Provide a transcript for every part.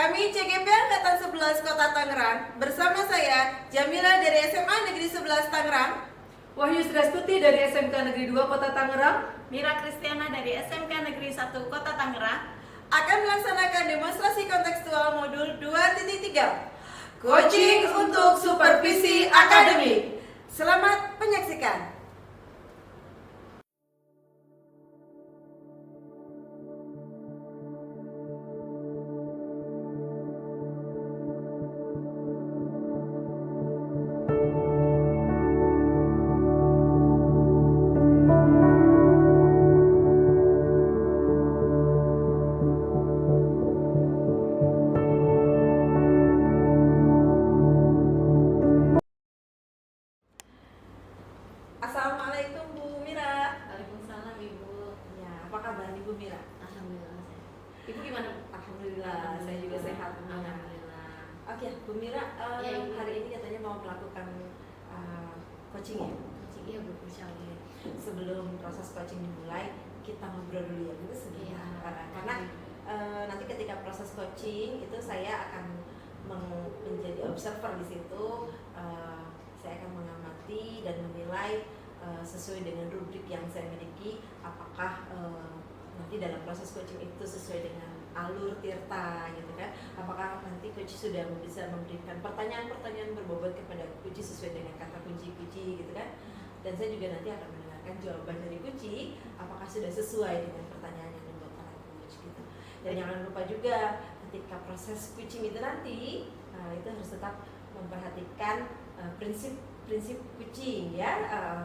Kami CGP Angkatan 11 Kota Tangerang, bersama saya Jamila dari SMA Negeri 11 Tangerang, Wahyu Srastuti dari SMK Negeri 2 Kota Tangerang, Mira Kristiana dari SMK Negeri 1 Kota Tangerang akan melaksanakan demonstrasi kontekstual modul 2.3 Coaching untuk Supervisi Akademik. Selamat menyaksikan. Assalamualaikum Bu Mira. Waalaikumsalam Ibu. Ya, apa kabar Ibu Mira? Alhamdulillah sehat. Ibu gimana Bu? Alhamdulillah, saya juga sehat. Alhamdulillah. Oke, Bu Mira, Ya, Ibu. hari ini katanya mau melakukan coaching ya. Iya Bu, insya Allah. Sebelum proses coaching dimulai, kita ngobrol dulu ya Bu sebentar. Iya. Karena nanti ketika proses coaching itu saya akan menjadi observer di situ. Saya akan mengamati dan menilai sesuai dengan rubrik yang saya miliki, apakah nanti dalam proses coaching itu sesuai dengan alur tirta gitu kan, apakah nanti coach sudah bisa memberikan pertanyaan-pertanyaan berbobot kepada coach sesuai dengan kata kunci-kunci gitu kan, dan saya juga nanti akan mendengarkan jawaban dari coach apakah sudah sesuai dengan pertanyaan yang dibuat oleh coach gitu. Dan jangan lupa juga ketika proses coaching itu nanti itu harus tetap memperhatikan prinsip coaching ya,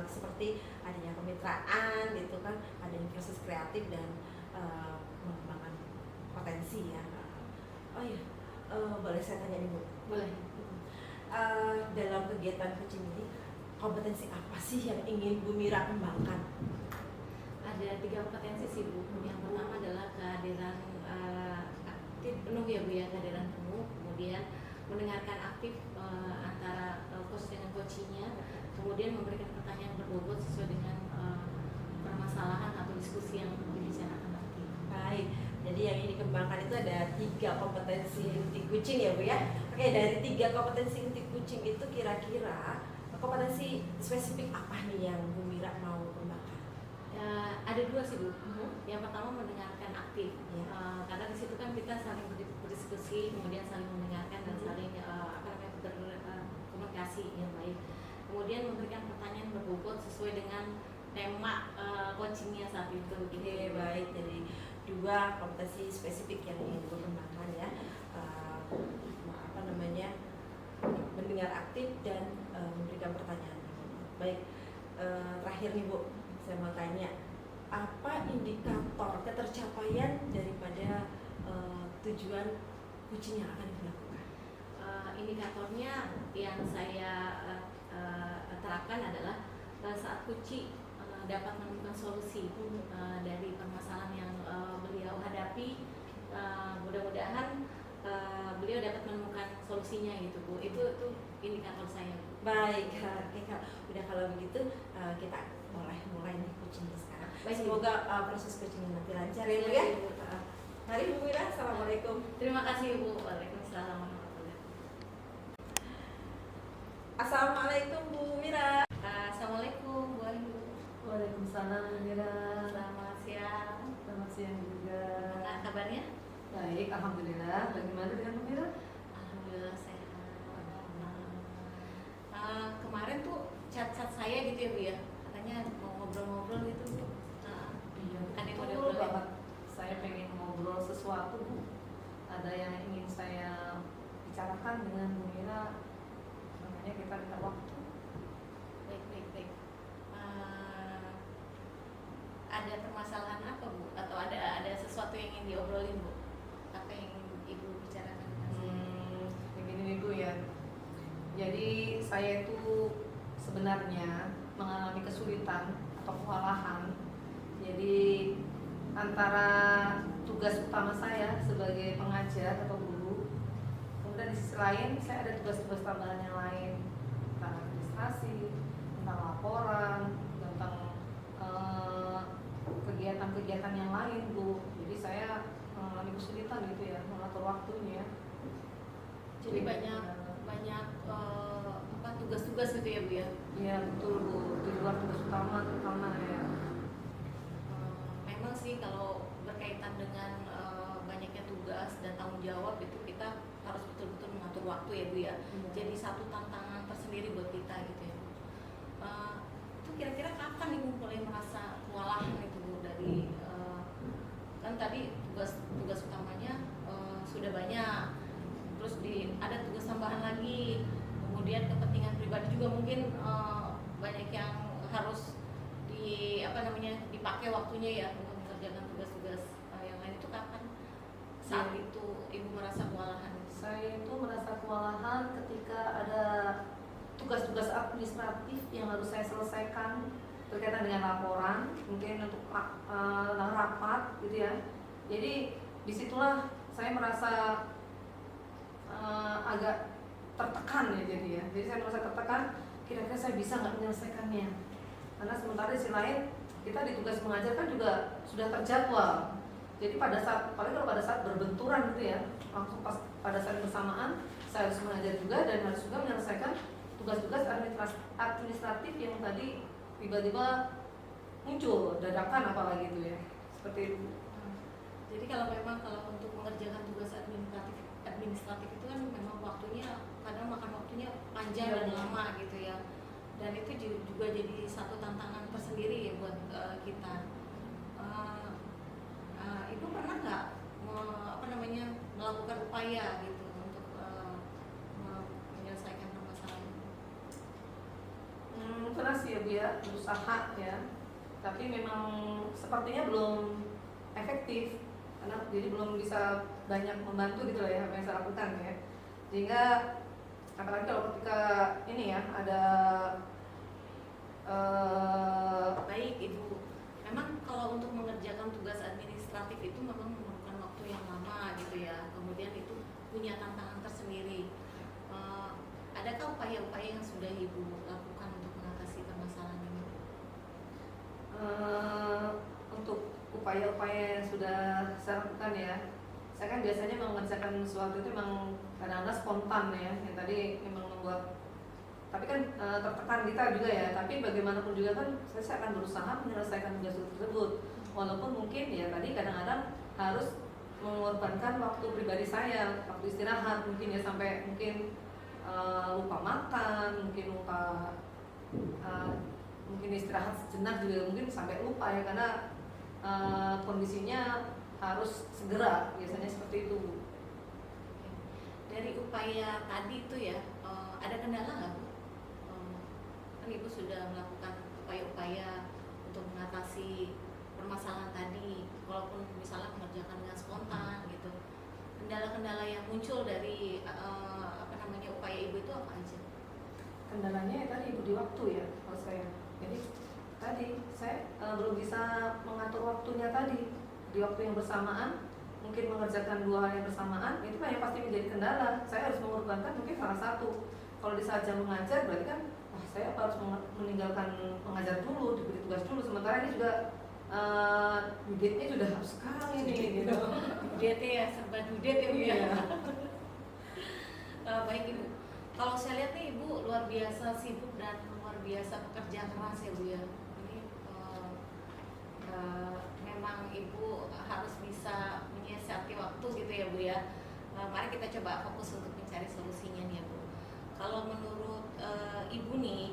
seperti adanya kemitraan gitu kan, adanya proses kreatif dan mengembangkan potensi ya. Oh iya, boleh saya tanya nih Bu? Boleh. Dalam kegiatan coaching ini kompetensi apa sih yang ingin Bu Mira kembangkan? Ada 3 kompetensi sih Bu. Yang pertama adalah kehadiran aktif penuh ya Bu ya, kehadiran penuh. Kemudian mendengarkan aktif antara coach dengan coachingnya. Kemudian memberikan pertanyaan berbobot sesuai dengan permasalahan atau diskusi yang dibicarakan nanti. Baik, jadi yang ingin dikembangkan itu ada 3 kompetensi inti coaching ya Bu ya. Oke, dari 3 kompetensi inti coaching itu kira-kira kompetensi spesifik apa nih yang Bu Mira mau kembangkan? Ya, ada 2 sih Bu. Yang pertama mendengarkan aktif, Ya. karena di situ kan kita saling berdiskusi, kemudian saling mendengarkan dan saling berkomunikasi yang baik. Kemudian memberikan pertanyaan berbobot sesuai dengan tema coachingnya saat itu. Oke, baik. Jadi 2 kompetensi spesifik yang ingin Bu kembangkan ya. Mendengar aktif dan memberikan pertanyaan. Baik, terakhir nih Bu, saya mau tanya, apa indikator ketercapaian daripada tujuan coaching yang akan dilakukan? Indikatornya yang saya terapkan adalah saat coaching dapat menemukan solusi dari permasalahan yang beliau hadapi, mudah-mudahan beliau dapat menemukan solusinya gitu Bu. Itu indikator saya. Baik, oke, kalau begitu kita boleh mulai nih coaching sekarang. Baik, Semoga proses coaching nanti lancar ya Bu ya. Mari Bu Mira, assalamualaikum. Terima kasih Bu. Waalaikumsalam warahmatullahi wabarakatuh. Assalamualaikum Bu Mira. Assalamualaikum Bu Ayu. Waalaikumsalam Mira. Selamat siang. Selamat siang juga. Bagaimana kabarnya? Baik, alhamdulillah. Bagaimana dengan Bu Mira? Alhamdulillah sehat. Kemarin tuh chat-chat saya gitu ya Bu ya, katanya mau ngobrol-ngobrol gitu Bu. Iya, Ada yang mau betul diobrolin? banget. Saya pengen ngobrol sesuatu, Bu. Ada yang ingin saya bicarakan dengan Bu Mira. Makanya kita minta waktu. Baik. Ada permasalahan apa Bu? Atau ada sesuatu yang ingin diobrolin Bu? Apa yang ingin Ibu bicarakan dengan saya? Begini nih Bu ya. Jadi saya itu sebenarnya mengalami kesulitan atau kewalahan. Jadi antara tugas utama saya sebagai pengajar atau guru, kemudian di sisi lain saya ada tugas-tugas tambahan yang lain tentang administrasi, tentang laporan, tentang kegiatan-kegiatan yang lain Bu. Jadi saya mengalami kesulitan gitu ya mengatur waktunya. Jadi banyak apa tugas-tugas gitu ya Bu ya. Iya betul Bu, di luar tugas utama terutama ya. Memang sih kalau berkaitan dengan banyaknya tugas dan tanggung jawab itu kita harus betul-betul mengatur waktu ya Bu ya. Iya. Jadi satu tantangan tersendiri buat kita gitu ya. Itu kira-kira kapan Ibu mulai merasa kewalahan itu Bu dari kan tadi tugas utamanya sudah banyak, terus ada tugas tambahan lagi, kemudian kepentingan pribadi juga mungkin banyak yang harus dipakai waktunya ya untuk mengerjakan tugas-tugas yang lain. Itu kapan saat itu Ibu merasa kewalahan? Saya itu merasa kewalahan ketika ada tugas-tugas administratif yang harus saya selesaikan berkaitan dengan laporan, mungkin untuk rapat gitu ya. Jadi disitulah saya merasa agak tertekan ya jadi ya. Jadi saya merasa tertekan, kira-kira saya bisa nggak menyelesaikannya? Karena sementara di sisi lain kita di tugas mengajar kan juga sudah terjadwal. Jadi pada saat, paling kalau pada saat berbenturan gitu ya, langsung pada saat bersamaan saya harus mengajar juga dan harus juga menyelesaikan tugas-tugas administratif yang tadi tiba-tiba muncul dadakan apalagi itu ya, seperti itu. Jadi kalau untuk mengerjakan tugas administratif itu kan memang waktunya kadang makan waktunya panjang dan lama gitu ya, dan itu juga jadi satu tantangan tersendiri ya buat kita. Ibu pernah nggak melakukan upaya gitu untuk menyelesaikan permasalahan? Pernah sih ya Bu ya, berusaha ya, tapi memang sepertinya belum efektif karena jadi belum bisa banyak membantu gitu lah ya apa yang saya lakukan ya. Sehingga apalagi kalau ketika ini ya ada baik Ibu, memang kalau untuk mengerjakan tugas administratif itu memang memerlukan waktu yang lama gitu ya, kemudian itu punya tantangan tersendiri. Adakah upaya-upaya yang sudah Ibu lakukan untuk mengatasi permasalahan ini? Untuk upaya-upaya yang sudah saya lakukan ya, saya kan biasanya mengerjakan sesuatu itu memang kadang-kadang spontan ya, yang tadi memang membuat, tapi kan tertekan kita juga ya, tapi bagaimanapun juga kan saya akan berusaha menyelesaikan tugas tersebut, walaupun mungkin ya tadi kadang-kadang harus mengorbankan waktu pribadi saya, waktu istirahat mungkin ya, sampai mungkin lupa makan, mungkin istirahat sejenak juga mungkin sampai lupa ya, karena kondisinya harus segera, biasanya seperti itu. Dari upaya tadi itu ya, ada kendala nggak Bu? Kan Ibu sudah melakukan upaya-upaya untuk mengatasi permasalahan tadi, walaupun misalnya mengerjakan dengan spontan gitu. Kendala-kendala yang muncul dari upaya Ibu itu apa aja? Kendalanya ya tadi di waktu ya, kalau saya. Jadi tadi saya belum bisa mengatur waktunya tadi di waktu yang bersamaan, mungkin mengerjakan dua hal yang bersamaan, itu kan yang pasti menjadi kendala. Saya harus mengorbankan mungkin salah satu. Kalau di saat jam mengajar berarti kan saya harus meninggalkan mengajar dulu, diberi tugas dulu, sementara ini juga due-nya sudah harus sekarang ini gitu. Due ya, serba due ya Bu ya. Baik Ibu, kalau saya lihat nih Ibu luar biasa sibuk dan luar biasa pekerja keras ya Bu ya. Ini memang Ibu harus bisa menyiasati waktu gitu ya Bu ya. Mari kita coba fokus untuk mencari solusinya nih ya Bu. Kalau menurut Ibu nih,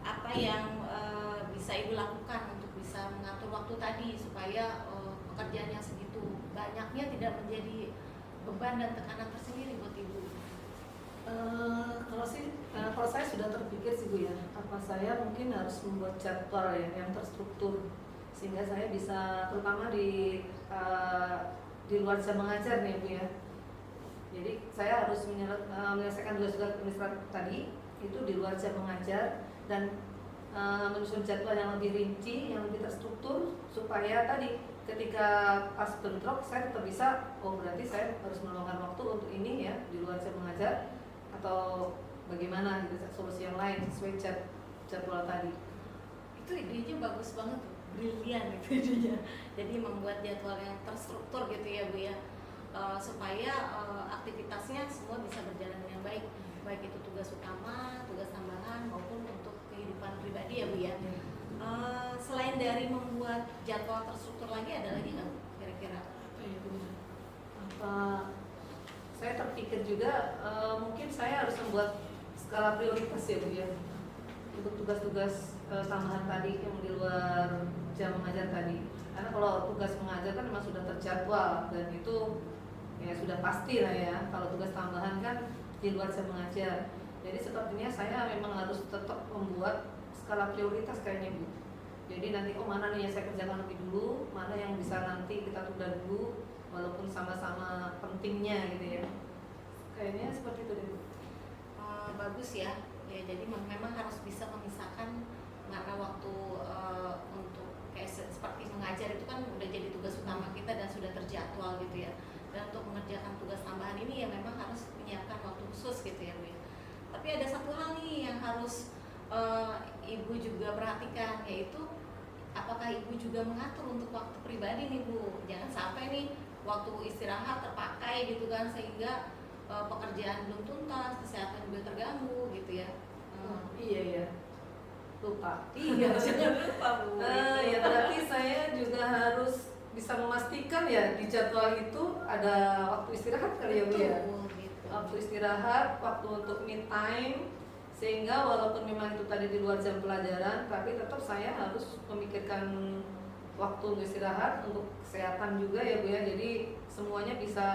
apa yang bisa Ibu lakukan untuk bisa mengatur waktu tadi supaya pekerjaan yang segitu banyaknya tidak menjadi beban dan tekanan tersendiri buat Ibu? Kalau saya sudah terpikir sih Bu ya, apa saya mungkin harus membuat jadwal ya yang terstruktur, sehingga saya bisa, terutama di luar jam mengajar nih Bu ya. Jadi saya harus menyelesaikan tugas-tugas administratif tadi itu di luar jam mengajar, dan menyusun jadwal yang lebih rinci, yang lebih terstruktur, supaya tadi ketika pas bentrok saya tetap bisa, oh berarti saya harus meluangkan waktu untuk ini ya di luar jam mengajar, atau bagaimana gitu, solusi yang lain sesuai jadwal tadi. Itu idenya bagus banget, brilian itu idenya. Jadi membuat jadwal yang terstruktur gitu ya Bu ya. supaya aktivitasnya semua bisa berjalan dengan baik, baik itu tugas utama, tugas tambahan maupun untuk kehidupan pribadi ya Bu ya. Selain dari membuat jadwal terstruktur lagi, ada lagi nggak kira-kira? Apa saya terpikir juga mungkin saya harus membuat skala prioritas ya Bu ya, untuk tugas-tugas tambahan tadi yang di luar jam mengajar tadi. Karena kalau tugas mengajar kan memang sudah terjadwal dan itu ya sudah pasti lah ya. Kalau tugas tambahan kan di luar jam mengajar. Jadi sepertinya saya memang harus tetap membuat skala prioritas kayaknya Bu. Jadi nanti mana nih yang saya kerjakan lebih dulu, mana yang bisa nanti kita tunda dulu, walaupun sama-sama pentingnya gitu ya. Kayaknya seperti itu deh Bu. Bagus ya. Ya jadi memang harus bisa memisahkan, karena waktu untuk kayak seperti mengajar itu kan udah jadi tugas utama kita dan sudah terjadwal gitu ya. Dan untuk mengerjakan tugas tambahan ini ya memang harus menyiapkan waktu khusus gitu ya Bu ya. Tapi ada satu hal nih yang harus Ibu juga perhatikan, yaitu apakah Ibu juga mengatur untuk waktu pribadi nih Bu. Jangan sampai nih waktu istirahat terpakai gitu kan, sehingga pekerjaan belum tuntas, kesehatan juga terganggu gitu ya. Iya ya, lupa. Iya, jangan lupa Bu. Ya berarti saya juga harus bisa memastikan ya di jadwal itu ada waktu istirahat kali ya Bu ya. Gitu. Waktu istirahat, waktu untuk me time, sehingga walaupun memang itu tadi di luar jam pelajaran, tapi tetap saya harus memikirkan waktu untuk istirahat, untuk kesehatan juga ya Bu ya. Jadi semuanya bisa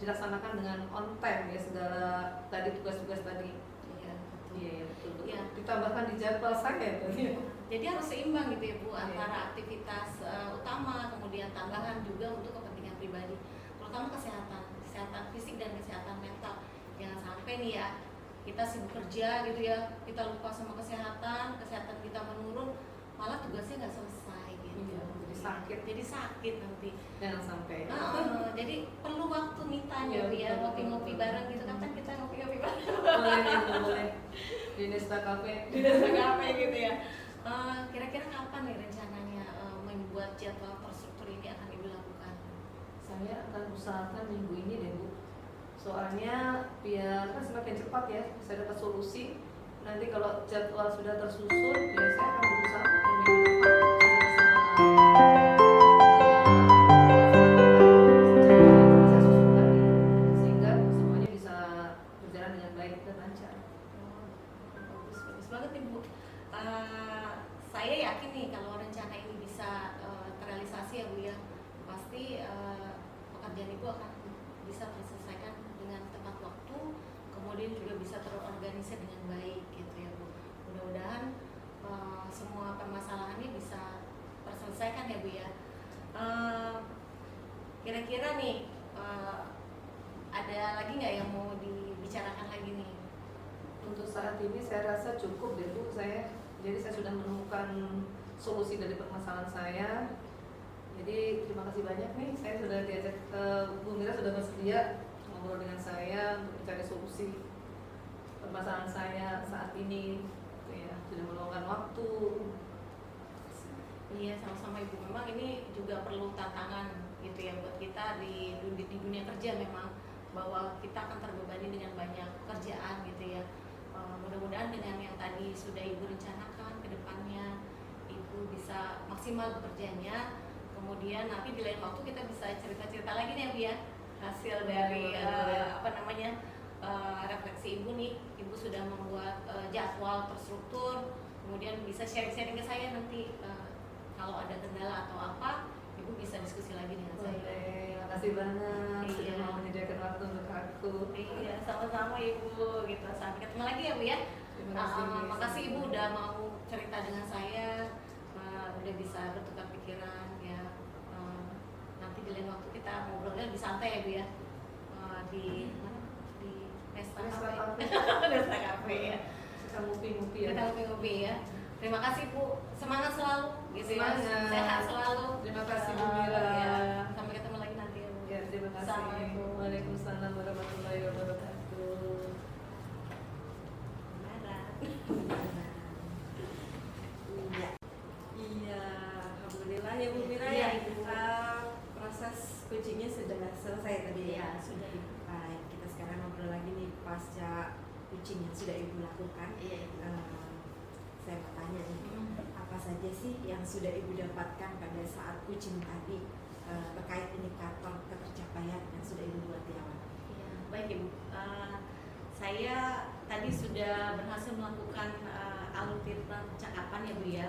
dilaksanakan dengan on time ya, segala tadi tugas-tugas tadi. Iya, betul. Iya betul. Iya. Ditambahkan di jadwal saya tadi. Jadi harus seimbang gitu ya Bu, Iya. antara aktivitas utama kemudian tambahan juga untuk kepentingan pribadi, terutama kesehatan fisik dan kesehatan mental. Jangan sampai nih ya kita sibuk kerja gitu ya, kita lupa sama kesehatan kita menurun, malah tugasnya nggak selesai gitu. Iya, jadi sakit nanti. Jangan sampai. Jadi perlu waktu me time ya Bu ya, ngopi-ngopi bareng gitu kan kita ngopi-ngopi bareng. Boleh. Di Nesta Cafe. Di Nesta Cafe gitu ya. Kira-kira kapan nih rencananya membuat jadwal terstruktur ini akan Ibu lakukan? Saya akan usahakan minggu ini deh Bu. Soalnya biar kan semakin cepat ya saya dapat solusi. Nanti kalau jadwal sudah tersusun, ya saya akan berusaha untuk minggu depan sudah bisa saya susun tadi, sehingga semuanya bisa berjalan dengan baik dan lancar. Bagus banget Ibu. Saya yakin nih kalau rencana ini bisa terrealisasi ya Bu ya, pasti pekerjaan Ibu akan bisa terselesaikan dengan tepat waktu, kemudian juga bisa terorganisir dengan baik gitu ya Bu. Mudah-mudahan semua permasalahannya bisa terselesaikan ya Bu ya. Kira-kira nih ada lagi nggak yang mau dibicarakan lagi nih? Untuk saat ini saya rasa cukup deh Bu. Jadi saya sudah menemukan solusi dari permasalahan saya. Jadi terima kasih banyak nih, saya sudah diajak ke Bu Mira, sudah bersedia ngobrol dengan saya untuk mencari solusi permasalahan saya saat ini. Ya, sudah meluangkan waktu. Iya, sama-sama Ibu. Memang ini juga perlu tantangan gitu ya buat kita di dunia kerja, memang bahwa kita akan terbebani dengan banyak pekerjaan gitu ya. Mudah-mudahan dengan yang tadi sudah Ibu rencanakan ke depannya, Ibu bisa maksimal bekerjanya. Kemudian nanti di lain waktu kita bisa cerita-cerita lagi nih Bu ya, hasil dari refleksi Ibu nih. Ibu sudah membuat jadwal terstruktur, kemudian bisa sharing-sharing ke saya nanti kalau ada kendala atau apa, Ibu bisa diskusi lagi dengan saya. Terima kasih banyak sudah Iya. mau menyediakan waktu untuk aku. Iya, sama-sama Ibu gitu. Sampai ketemu lagi ya Bu ya. Terima kasih. Makasih Ibu udah mau cerita dengan saya, udah bisa bertukar pikiran ya. Nanti di lain waktu kita ngobrolnya lebih santai ya Bu ya. Di mana? Di Nesta Cafe. Nesta Cafe ya. Kita ngopi-ngopi ya. Kita ngopi-ngopi ya. Terima kasih Bu. Semangat selalu gitu ya. Semangat. Sehat selalu. Terima kasih Bu Mira. Ya. Sampai ketemu lagi nanti ya Bu. Ya, terima kasih. Assalamualaikum. Waalaikumsalam warahmatullahi wabarakatuh. Iya, alhamdulillah ya Bu Mira Iya, ya. Ibu. Proses coachingnya sudah selesai tadi ya. lakukan. Iya, Ibu. Saya mau tanya nih, apa saja sih yang sudah Ibu dapatkan pada saat coaching tadi terkait indikator ketercapaian yang sudah Ibu buat di awal? Iya, baik Ibu. Saya tadi sudah berhasil melakukan alutsista percakapan ya Bu ya,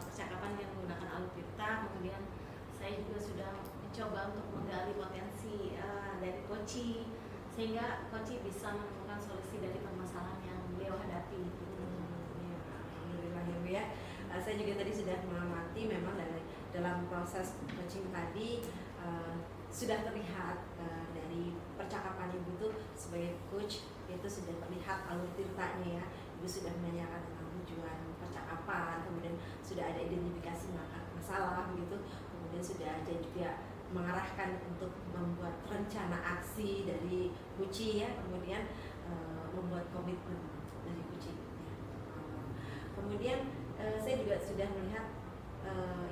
percakapan yang menggunakan alutsista. Kemudian saya juga sudah mencoba untuk menggali potensi dari coach, sehingga coach bisa menemukan solusi dari permasalahan yang beliau hadapi. Ya, alhamdulillah ya Bu ya. Saya juga tadi sudah mengamati memang dalam proses coaching tadi sudah terlihat dari percakapan Ibu tuh sebagai coach itu sudah terlihat alur ceritanya ya. Ibu sudah menanyakan tentang tujuan percakapan, kemudian sudah ada identifikasi masalah begitu, kemudian sudah ada juga mengarahkan untuk membuat rencana aksi dari coach ya, kemudian membuat komitmen dari coach ya. Kemudian saya juga sudah melihat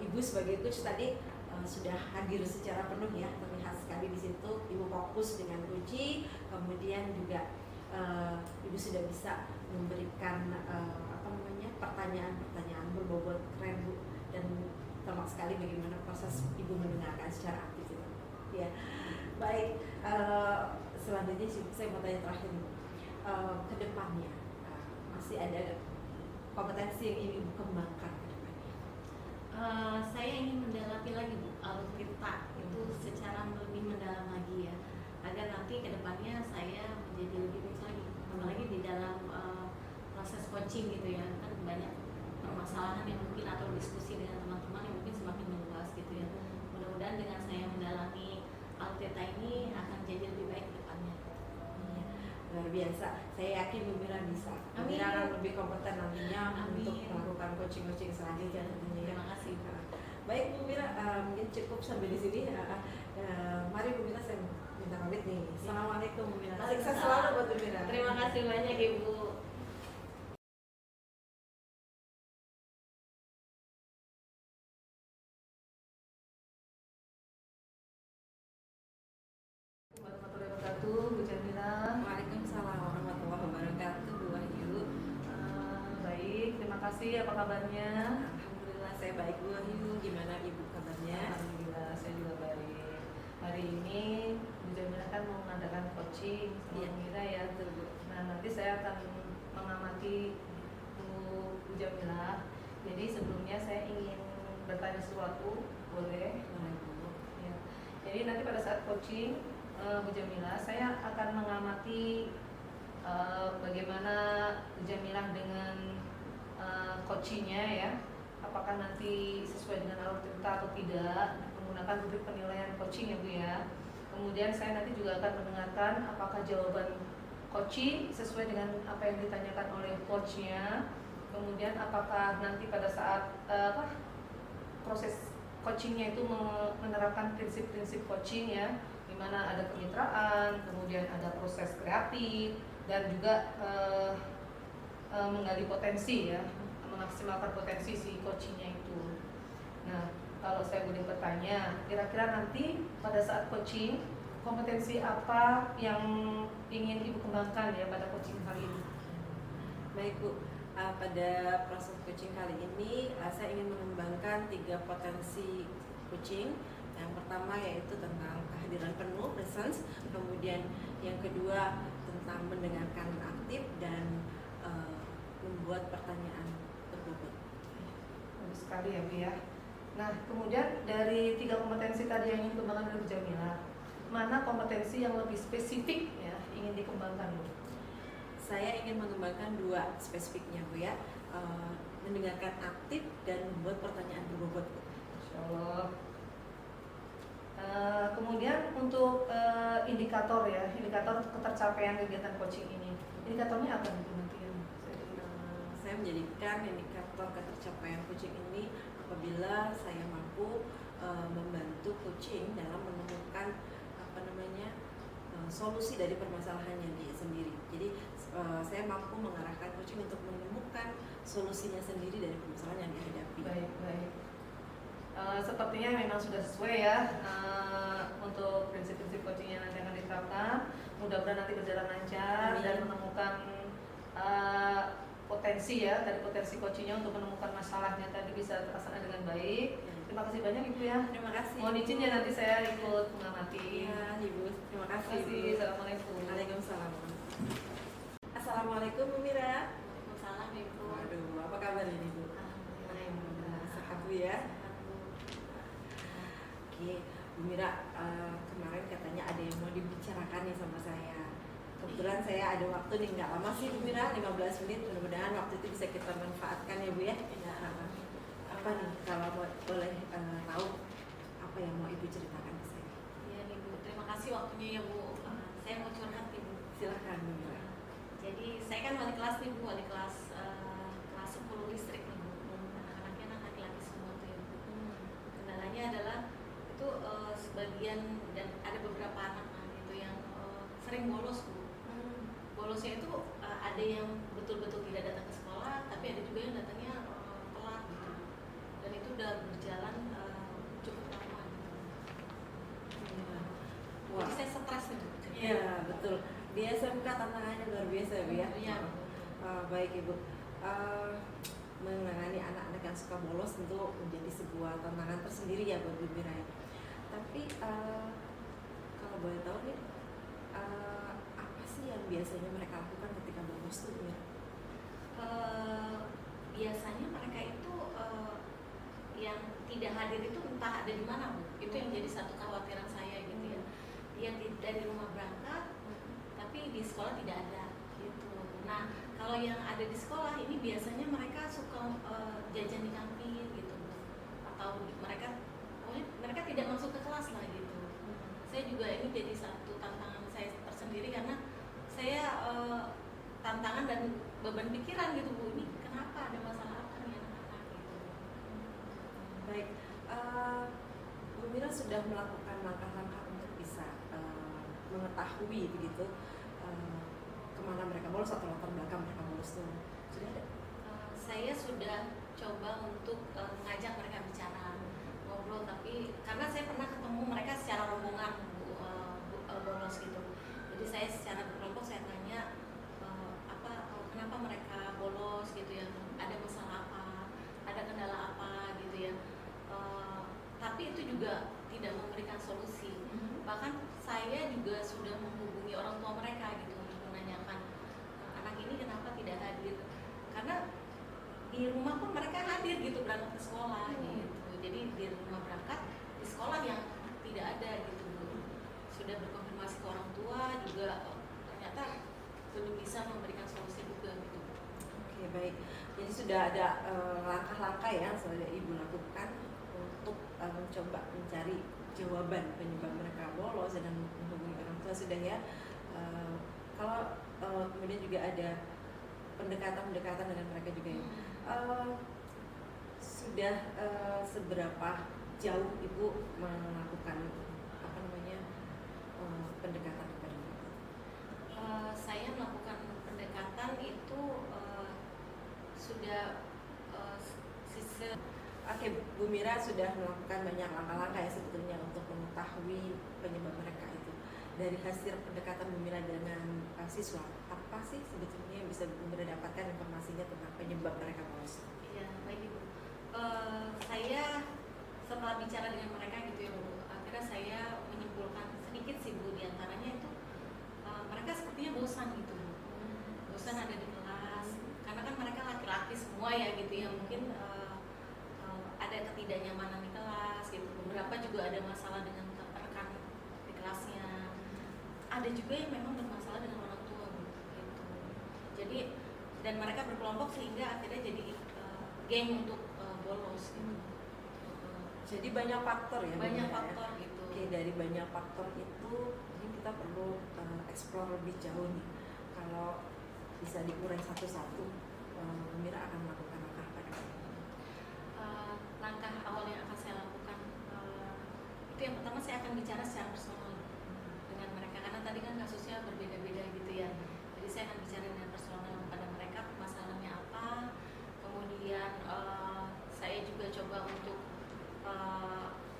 Ibu sebagai coach tadi sudah hadir secara penuh ya, terlihat sekali di situ Ibu fokus dengan coach, kemudian juga Ibu sudah bisa memberikan pertanyaan-pertanyaan berbobot keren Bu, dan tampak sekali bagaimana proses Ibu mendengarkan secara aktif itu. Ya, baik. Selanjutnya saya mau tanya terakhir Bu, ke depannya masih ada kompetensi yang ingin Ibu kembangkan ke depannya? Saya ingin mendalami lagi Bu alutsista itu secara lebih mendalam lagi ya, agar nanti kedepannya saya menjadi lebih baik lagi, apalagi di dalam proses coaching gitu ya, kan banyak permasalahan yang mungkin atau diskusi dengan teman-teman yang mungkin semakin meluas gitu ya. Mudah-mudahan dengan saya mendalami alutsista ini akan jadi lebih baik ke depannya. Iya, luar biasa. Saya yakin Bu Mira bisa. Bu Amin. Mira akan lebih kompeten nantinya Amin. untuk melakukan coaching-coaching selanjutnya tentunya ya. Terima kasih. Baik Bu Mira, mungkin cukup sampai di sini. Mari Bu Mira, saya minta pamit nih. Assalamualaikum Bu Mira. Sukses selalu buat Bu Mira. Terima kasih banyak Ibu. Warahmatullahi wabarakatuh, Bu Jamila. Waalaikumsalam warahmatullahi wabarakatuh Bu Wahyu. Baik, terima kasih. Apa kabarnya? Alhamdulillah saya baik Bu Wahyu. Gimana Ibu kabarnya? Alhamdulillah, saya juga baik. Hari ini Bu Jamila kan mau mengadakan coaching sama Iya. Bu Mira ya. Nah, nanti saya akan mengamati Bu Jamila. Jadi sebelumnya saya ingin bertanya sesuatu, boleh? Boleh Bu. Ya. Jadi nanti pada saat coaching Bu Jamila, saya akan mengamati bagaimana Bu Jamila dengan coachingnya ya. Apakah nanti sesuai dengan alur cerita atau tidak, menggunakan rubrik penilaian coaching ya Bu ya. Kemudian saya nanti juga akan mendengarkan apakah jawaban coaching sesuai dengan apa yang ditanyakan oleh coachnya. Kemudian apakah nanti pada saat proses coachingnya itu menerapkan prinsip-prinsip coaching ya, di mana ada kemitraan, kemudian ada proses kreatif, dan juga menggali potensi ya, memaksimalkan potensi si coachingnya itu. Nah, kalau saya boleh bertanya, kira-kira nanti pada saat coaching kompetensi apa yang ingin Ibu kembangkan ya pada coaching kali ini? Baik Bu, pada proses coaching kali ini saya ingin mengembangkan 3 potensi coaching. Yang pertama yaitu tentang kehadiran penuh, presence. Kemudian yang kedua tentang mendengarkan aktif dan membuat pertanyaan berbobot. Bagus sekali ya Bu ya. Nah, kemudian dari 3 kompetensi tadi yang ingin dikembangkan oleh Bu Jamila, mana kompetensi yang lebih spesifik ya ingin dikembangkan Bu? Saya ingin mengembangkan 2 spesifiknya Bu ya, mendengarkan aktif dan membuat pertanyaan berbobot Bu. Insya Allah. Kemudian untuk indikator ya, indikator ketercapaian kegiatan coaching ini, indikatornya apa nih Bu nanti yang Saya menjadikan indikator ketercapaian coaching ini apabila saya mampu membantu coaching dalam menemukan solusi dari permasalahannya dia sendiri. Jadi saya mampu mengarahkan coaching untuk menemukan solusinya sendiri dari permasalahan yang dihadapi. Baik, baik. Sepertinya memang sudah sesuai ya untuk prinsip-prinsip coaching yang nanti akan diterapkan. Mudah-mudahan nanti berjalan lancar. Amin. Dan menemukan potensi ya, dari potensi coachingnya untuk menemukan masalahnya tadi bisa terlaksana dengan baik. Terima kasih banyak Ibu ya. Terima kasih. Mohon izin ya nanti saya ikut mengamati. Iya, Ibu. Terima kasih. Terima kasih. Ibu. Assalamualaikum. Waalaikumsalam. Assalamualaikum Bu Mira. Waalaikumsalam Ibu. Waduh, apa kabar ini Bu? Alhamdulillah Ibu. Sehat Bu ya. Sehat, Bu. Oke, Bu Mira, kemarin katanya ada yang mau dibicarakan nih sama saya. Kebetulan saya ada waktu nih, nggak lama sih Bu Mira, 15 menit. Mudah-mudahan waktu itu bisa kita manfaatkan ya Bu ya. Apa nih, kalau boleh tahu apa yang mau Ibu ceritakan ke saya? Iya nih Bu, terima kasih waktunya ya Bu. Saya mau curhat nih Bu. Silahkan Bu Mira. Jadi saya kan wali kelas nih Bu, wali kelas kelas 10 listrik nih Bu. Anak-anaknya anak laki-laki semua tuh ya Bu. Kendalanya adalah itu sebagian dan ada beberapa anak gitu yang sering bolos Bu. Bolosnya itu ada yang betul-betul tidak datang ke sekolah, tapi ada juga yang datangnya telat gitu. Dan itu udah berjalan cukup lama gitu. Wah. Jadi saya stres nih Bu. Iya, betul. Di SMK tantangannya luar biasa ya Bu ya. Iya. Baik Ibu. Menangani anak-anak yang suka bolos tentu menjadi sebuah tantangan tersendiri ya buat Bu Mira. Tapi kalau boleh tahu nih, apa sih yang biasanya mereka lakukan ketika bolos tuh Bu Mira? Biasanya mereka itu yang tidak hadir itu entah ada di mana Bu. Itu yang jadi satu kekhawatiran saya gitu ya. Dia dari rumah berangkat, tapi di sekolah tidak ada gitu. Nah, kalau yang ada di sekolah ini biasanya mereka suka jajan di kantin gitu Bu. Atau mereka tidak masuk ke kelas lah gitu. Saya juga ini jadi satu tantangan saya tersendiri karena saya tantangan dan beban pikiran gitu Bu. Ini kenapa ada masalah apa nih anak-anak gitu. Baik, Bu Mira sudah melakukan langkah-langkah untuk bisa mengetahui begitu kemana mereka bolos atau latar belakang mereka bolos tuh sudah ada? Saya sudah coba untuk mengajak mereka bicara, ngobrol, tapi karena saya pernah ketemu mereka secara rombongan bolos gitu. Jadi saya secara berkelompok saya tanya kenapa mereka bolos gitu ya, ada masalah apa, ada kendala apa gitu ya. Tapi itu juga tidak memberikan solusi. Bahkan saya juga sudah menghubungi orang tua mereka gitu, menanyakan anak ini kenapa tidak hadir, karena di rumah pun mereka hadir gitu berangkat ke sekolah gitu. Jadi di rumah berangkat, di sekolah yang tidak ada gitu. Sudah berkonfirmasi ke orang tua juga ternyata belum bisa memberikan solusi juga gitu. Oke, baik. Jadi sudah ada langkah-langkah yang sudah Ibu lakukan untuk mencoba mencari jawaban penyebab mereka bolos dan menghubungi orang tua sudah ya. Kalau kemudian juga ada pendekatan dengan mereka juga ya. Sudah seberapa jauh Ibu melakukan pendekatan kepada mereka? Saya melakukan pendekatan itu sudah Oke, Bu Mira sudah melakukan banyak langkah-langkah ya sebetulnya untuk mengetahui penyebab mereka itu. Dari hasil pendekatan Bu Mira dengan siswa, apa sih sebetulnya yang bisa Bu Mira dapatkan informasinya tentang penyebab mereka bolos? Iya, baik Ibu. Saya setelah bicara dengan mereka gitu ya Bu, akhirnya saya menyimpulkan sedikit sih Bu, diantaranya itu mereka sepertinya bosan gitu Bu. Bosan ada di kelas, karena kan mereka laki-laki semua ya gitu ya, mungkin ada ketidaknyamanan di kelas gitu. Beberapa juga ada masalah dengan rekan di kelasnya. Ada juga yang memang bermasalah dengan orang tua Bu, gitu. Jadi dan mereka berkelompok sehingga akhirnya jadi geng untuk bolos gitu. Jadi banyak faktor ya. Banyak Bu, faktor ya? gitu. Oke, dari banyak faktor itu ini kita perlu explore lebih jauh nih. Kalau bisa diurai satu-satu, Bu Mira akan melakukan langkah apa? Langkah awal yang akan saya lakukan itu yang pertama saya akan bicara secara personal dengan mereka, karena tadi kan kasusnya berbeda-beda gitu ya. Jadi saya akan bicara dengan personal pada mereka, masalahnya apa. Kemudian saya juga coba untuk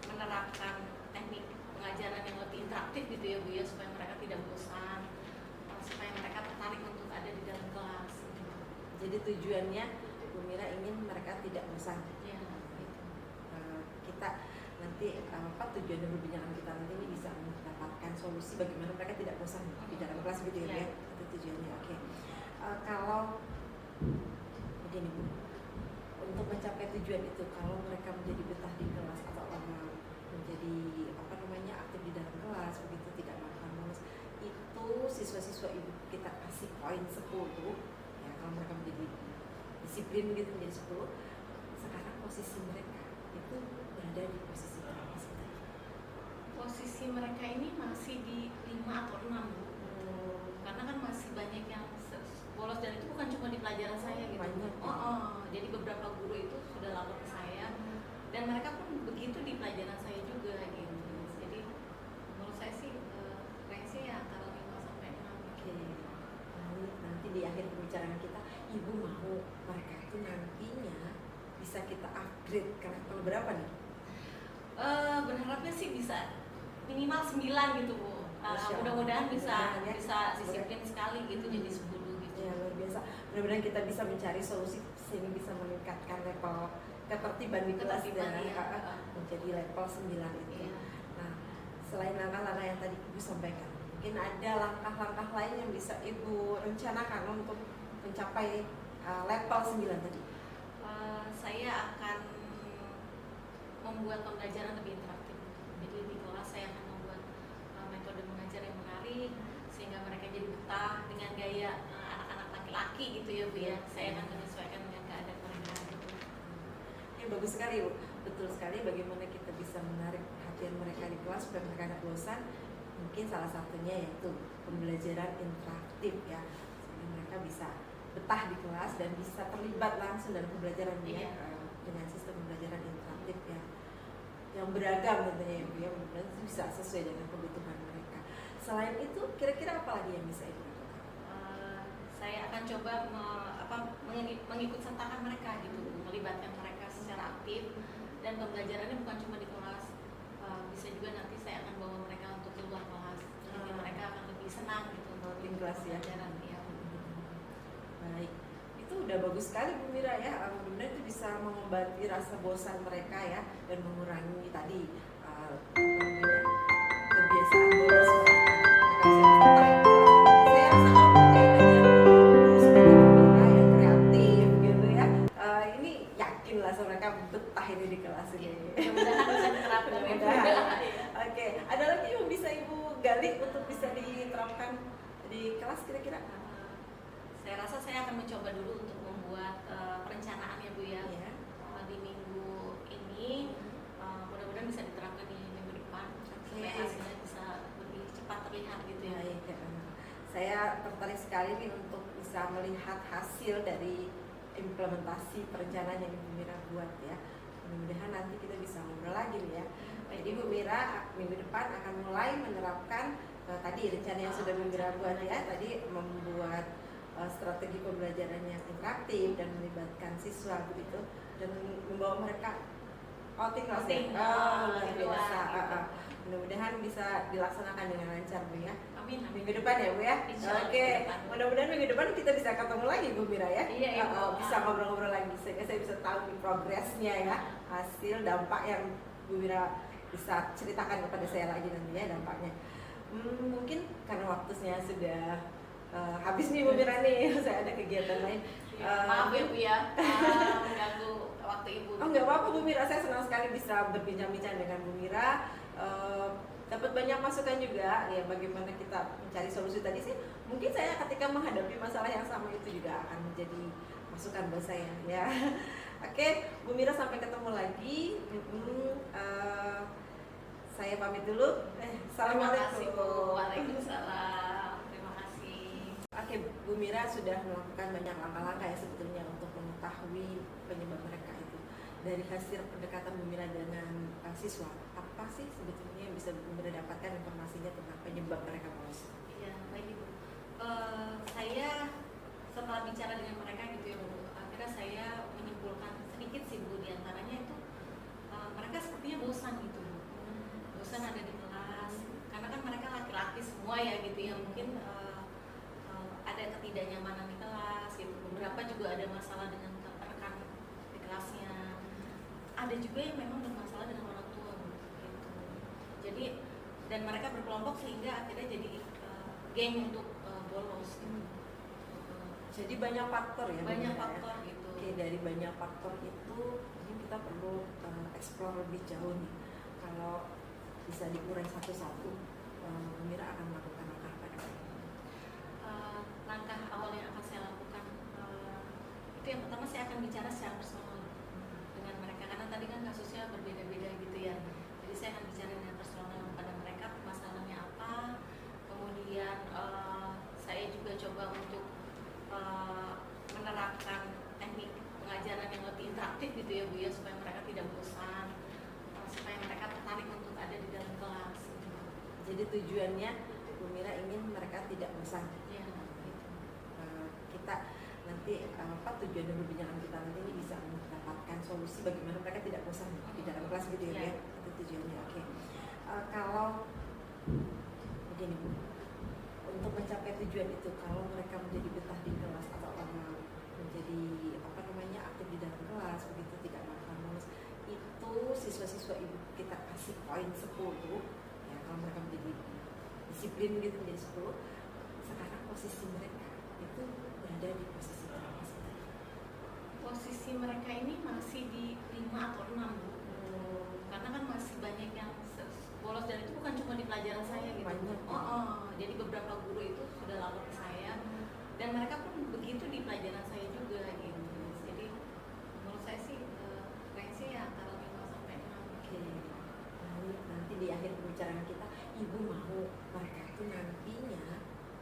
menerapkan teknik pengajaran yang lebih interaktif gitu ya Bu ya, supaya mereka tidak bosan, supaya mereka tertarik untuk ada di dalam kelas gitu. Jadi tujuannya Bu Mira ingin mereka tidak bosan. Ya, gitu. Kita nanti tujuan dan perbincangan kita nanti ini bisa mendapatkan solusi bagaimana mereka tidak bosan di dalam kelas gitu ya, Ya. itu tujuannya. Oke. Kalau begini Bu, untuk mencapai tujuan itu, kalau mereka menjadi betah di kelas atau menjadi aktif di dalam kelas begitu, tidak makan malas, itu siswa-siswa ibu kita kasih poin 10 ya, kalau mereka menjadi disiplin gitu menjadi 10. Sekarang posisi mereka itu berada di posisi berapa sih? Posisi mereka ini masih di 5 atau 6 Bu. Karena kan masih banyak yang bolos, dan itu bukan cuma di pelajaran saya gitu. Banyak. Jadi beberapa guru itu sudah lapor ke saya, dan mereka pun begitu di pelajaran saya juga gitu. Jadi menurut saya sih range ya antara 5 sampai 6. Oke. Nanti di akhir pembicaraan kita, ibu mau mereka itu nantinya bisa kita upgrade ke level berapa nih? Berharapnya sih bisa minimal 9 gitu Bu. Masya Allah. Mudah-mudahan bisa Mudah-mudahan ya. bisa disiplin sekali gitu, jadi 10 gitu. Ya, luar biasa. Mudah-mudahan kita bisa mencari solusi sehingga bisa meningkatkan level ketertiban di kelas Ketertiban, dan iya. menjadi level 9 itu. Iya. Nah, selain langkah-langkah yang tadi Ibu sampaikan, mungkin ada langkah-langkah lain yang bisa Ibu rencanakan untuk mencapai level 9 tadi. Saya akan membuat pembelajaran lebih interaktif. Jadi di kelas saya akan membuat metode mengajar yang menarik sehingga mereka jadi betah dengan gaya anak-anak laki-laki gitu ya Bu ya. Saya akan menyesuaikan dengan keadaan mereka gitu. Ini bagus sekali Bu, betul sekali. Bagaimana kita bisa menarik perhatian mereka di kelas supaya mereka tidak bosan. Mungkin salah satunya yaitu pembelajaran interaktif ya, sehingga mereka bisa betah di kelas dan bisa terlibat langsung dalam pembelajaran Iya. dengan sistem pembelajaran interaktif yang beragam tentunya ya Bu ya, mudah-mudahan bisa sesuai dengan kebutuhan mereka. Selain itu kira-kira apa lagi yang bisa Ibu lakukan? Saya akan coba mengikut sertakan mereka gitu, melibatkan mereka secara aktif, dan pembelajarannya bukan cuma di kelas, bisa juga nanti saya akan bawa mereka untuk keluar kelas, jadi mereka akan lebih senang gitu untuk Di kelas ya. pembelajaran ya. Baik, itu udah bagus sekali Bu Mira ya. Mudah-mudahan itu bisa mengobati rasa bosan mereka ya, dan mengurangi tadi kebiasaan bolos mereka. Saya rasa kalau mereka belajar seperti Bu Mira yang kreatif gitu ya, ini yakin lah mereka betah ini di kelas ini. Mudah-mudahan bisa diterapkan ya. Mudah-mudahan. Oke, ada lagi yang bisa Ibu gali untuk bisa diterapkan di kelas kira-kira? Saya rasa saya akan mencoba dulu untuk membuat perencanaan ya Bu ya. Iya. Di minggu ini mudah-mudahan bisa diterapkan di minggu depan supaya hasilnya bisa lebih cepat terlihat gitu ya. Baik, saya tertarik sekali nih untuk bisa melihat hasil dari implementasi perencanaan yang Ibu Mira buat ya. Mudah-mudahan nanti kita bisa ngobrol lagi nih ya. Jadi Bu Mira minggu depan akan mulai menerapkan tadi rencana yang sudah Bu Mira buat ya. Tadi membuat strategi pembelajaran yang interaktif dan melibatkan siswa begitu, dan membawa mereka outing kelas ya. Luar biasa. Mudah-mudahan bisa dilaksanakan dengan lancar Bu ya. Amin. Minggu depan ya Bu ya. Insya Allah Oke. minggu depan. Mudah-mudahan minggu depan kita bisa ketemu lagi Bu Mira ya. Iya, Ibu. Bisa ngobrol-ngobrol lagi sehingga saya bisa tahu nih progresnya ya, hasil dampak yang Bu Mira bisa ceritakan kepada saya lagi nanti ya dampaknya. Mungkin karena waktunya sudah habis nih Bu Mira nih, saya ada kegiatan lain. Maaf ya Bu ya, mengganggu waktu Ibu. Oh nggak apa-apa Bu Mira, saya senang sekali bisa berbincang-bincang dengan Bu Mira. Dapat banyak masukan juga ya bagaimana kita mencari solusi tadi sih. Mungkin saya ketika menghadapi masalah yang sama itu juga akan menjadi masukan buat saya ya. Oke, Bu Mira sampai ketemu lagi. Saya pamit dulu. Terima kasih Bu. Assalamualaikum. Waalaikumsalam. Terima kasih. Oke, Bu Mira sudah melakukan banyak langkah-langkah ya sebetulnya untuk mengetahui penyebab mereka itu. Dari hasil pendekatan Bu Mira dengan siswa, apa sih sebetulnya yang bisa Bu Mira dapatkan informasinya tentang penyebab mereka bolos? Iya, baik Ibu. Saya setelah bicara dengan mereka gitu ya Bu, akhirnya saya menyimpulkan sedikit sih Bu, diantaranya itu mereka sepertinya bosan gitu Bu. Bosan ada di kelas, karena kan mereka laki-laki semua ya gitu ya, mungkin ada ketidaknyamanan di kelas gitu. beberapa juga ada masalah dengan rekan di kelasnya. Ada juga yang memang bermasalah dengan orang tua gitu. Jadi dan mereka berkelompok sehingga akhirnya jadi geng untuk bolos gitu. Jadi banyak faktor ya. Banyak ya? faktor gitu. Oke, dari banyak faktor itu ini kita perlu explore lebih jauh nih. Kalau bisa dikurai satu-satu, Bu Mira akan melakukan langkah apa? Langkah awal yang akan saya lakukan itu yang pertama saya akan bicara secara personal dengan mereka karena tadi kan kasusnya berbeda-beda gitu ya. Jadi saya akan bicara dengan personal pada mereka masalahnya apa. Kemudian saya juga coba untuk menerapkan teknik pengajaran yang lebih interaktif gitu ya Bu ya, supaya mereka tidak bosan, supaya mereka tertarik untuk ada di dalam kelas gitu. Jadi tujuannya Bu Mira ingin mereka tidak bosan. Ya, gitu. Kita nanti tujuan dan perbincangan kita nanti ini bisa mendapatkan solusi bagaimana mereka tidak bosan di dalam kelas gitu ya, Ya. Itu tujuannya. Oke. Kalau begini Bu, untuk mencapai tujuan itu, kalau mereka menjadi betah di kelas atau menjadi aktif di dalam kelas begitu, tidak makan bolos, itu siswa-siswa ibu kita kasih poin 10 ya. Kalau mereka menjadi disiplin gitu menjadi 10, sekarang posisi mereka itu berada di posisi berapa sih? Posisi mereka ini masih di 5 atau 6 Bu. Karena kan masih banyak yang bolos dan itu bukan cuma di pelajaran saya gitu. Banyak. Jadi beberapa guru itu sudah lapor ke saya dan mereka pun begitu di pelajaran saya juga gitu. Jadi menurut saya sih range ya antara 5 sampai 6. Oke. Nanti di akhir pembicaraan kita, ibu mau mereka itu nantinya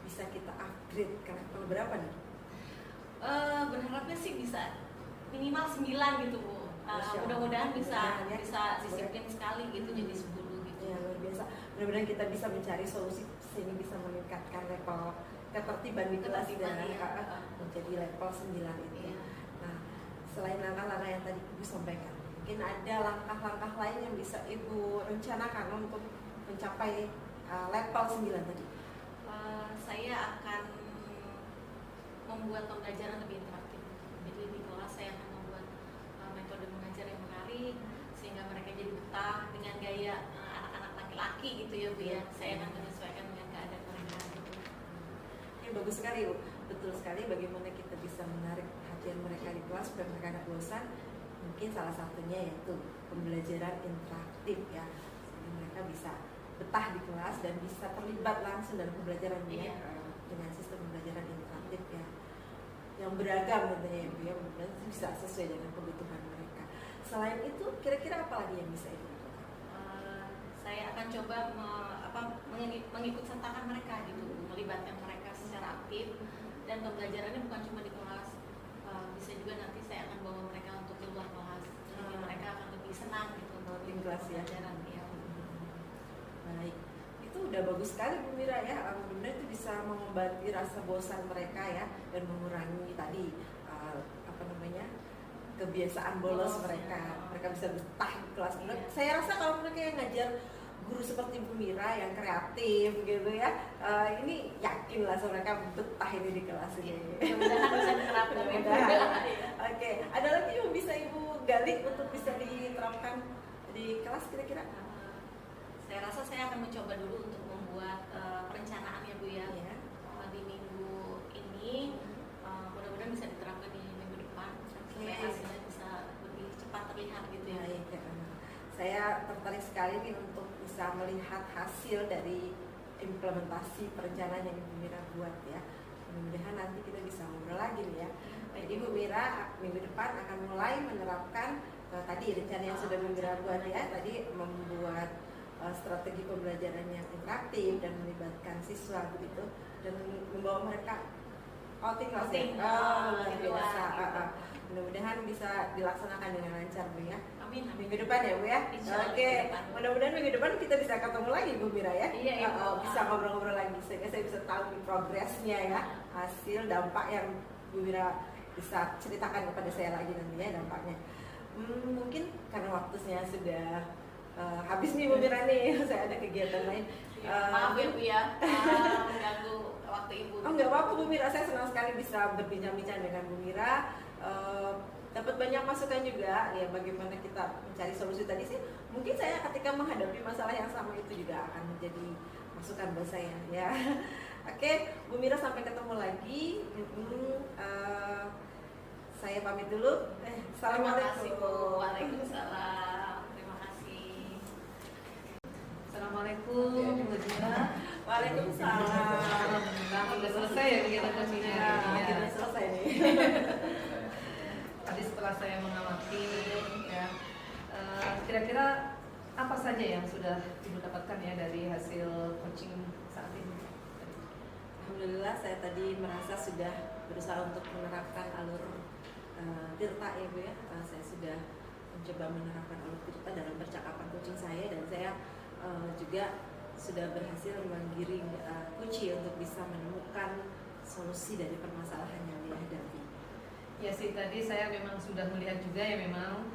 bisa kita upgrade ke level berapa nih? Berharapnya sih bisa minimal 9 gitu Bu. Mudah-mudahan bisa disiplin sekali gitu jadi 10 gitu. Ya, luar biasa. Mudah-mudahan kita bisa mencari solusi sini bisa meningkatkan level ketertiban di kelas dan menjadi level 9 itu. Iya. Nah, selain langkah-langkah yang tadi Ibu sampaikan, mungkin ada langkah-langkah lain yang bisa Ibu rencanakan untuk mencapai level 9 tadi. Saya akan membuat pembelajaran lebih interaktif. Jadi di kelas saya akan membuat metode mengajar yang menarik sehingga mereka jadi betah dengan gaya anak-anak laki-laki gitu ya Bu ya. Saya akan menyesuaikan dengan keadaan mereka gitu. Ini bagus sekali Bu. Betul sekali, bagaimana kita bisa menarik perhatian mereka di kelas supaya mereka tidak bosan. Mungkin salah satunya yaitu pembelajaran interaktif ya, sehingga mereka bisa betah di kelas dan bisa terlibat langsung dalam pembelajaran ya, dengan sistem pembelajaran interaktif ya, yang beragam tentunya ya Bu ya, mudah-mudahan bisa sesuai dengan kebutuhan mereka. Selain itu, kira-kira apa lagi yang bisa Ibu lakukan? Saya akan coba mengikut sertakan mereka gitu, melibatkan mereka secara aktif dan pembelajarannya bukan cuma di kelas, bisa juga nanti saya akan bawa mereka untuk di luar kelas, jadi mereka akan lebih senang gitu di kelas ya. Pembelajaran ya. Baik, itu udah bagus sekali Bu Mira ya. Mudah-mudahan itu bisa mengobati rasa bosan mereka ya dan mengurangi tadi kebiasaan bolos mereka. Mereka bisa betah di kelas. Saya rasa kalau mereka yang ngajar guru seperti Bu Mira yang kreatif gitu ya, ini yakin lah mereka betah ini di kelas ini. Mudah-mudahan bisa diterapkan. Oke, ada lagi yang bisa Ibu gali untuk bisa diterapkan di kelas kira-kira? Saya rasa saya akan mencoba dulu untuk membuat perencanaan ya Bu ya. Di minggu ini mudah-mudahan bisa diterapkan di minggu depan supaya hasilnya bisa lebih cepat terlihat gitu ya. Saya tertarik sekali nih untuk bisa melihat hasil dari implementasi perencanaan yang Ibu Mira buat ya. Mudah-mudahan nanti kita bisa ngobrol lagi nih ya. Jadi Bu Mira minggu depan akan mulai menerapkan tadi rencana yang sudah Bu Mira buat ya. Tadi membuat strategi pembelajaran yang interaktif dan melibatkan siswa begitu dan membawa mereka outing kelas luar biasa. Mudah-mudahan bisa dilaksanakan dengan lancar Bu ya. Amin. Minggu depan ya Bu ya. Oke. Mudah-mudahan minggu depan kita bisa ketemu lagi Bu Mira ya. Iya. Bisa ngobrol-ngobrol lagi sehingga saya bisa tahu progresnya ya, hasil dampak yang Bu Mira bisa ceritakan kepada saya lagi nantinya dampaknya. Mungkin karena waktunya sudah habis nih Bu Mira nih, saya ada kegiatan lain. Maaf ya Bu ya, mengganggu waktu Ibu. nggak apa-apa Bu Mira, saya senang sekali bisa berbincang-bincang dengan Bu Mira. Dapat banyak masukan juga ya bagaimana kita mencari solusi tadi sih. Mungkin saya ketika menghadapi masalah yang sama itu juga akan menjadi masukan buat saya ya. Oke, Bu Mira, sampai ketemu lagi. Saya pamit dulu. Terima kasih Bu. Assalamualaikum. Waalaikumsalam. Terima kasih. Assalamualaikum Bu Dina. Waalaikumsalam. Alhamdulillah udah selesai ya kegiatan coachingnya. Ya, akhirnya selesai nih. Tadi setelah saya mengamati ya, kira-kira apa saja yang sudah Ibu dapatkan ya dari hasil coaching saat ini? Alhamdulillah saya tadi merasa sudah berusaha untuk menerapkan alur Tirta ya Bu ya. Saya sudah mencoba menerapkan alur Tirta dalam percakapan coaching saya, dan saya juga sudah berhasil menggiring Kuci untuk bisa menemukan solusi dari permasalahan yang dihadapi. Ya sih, tadi saya memang sudah melihat juga ya, memang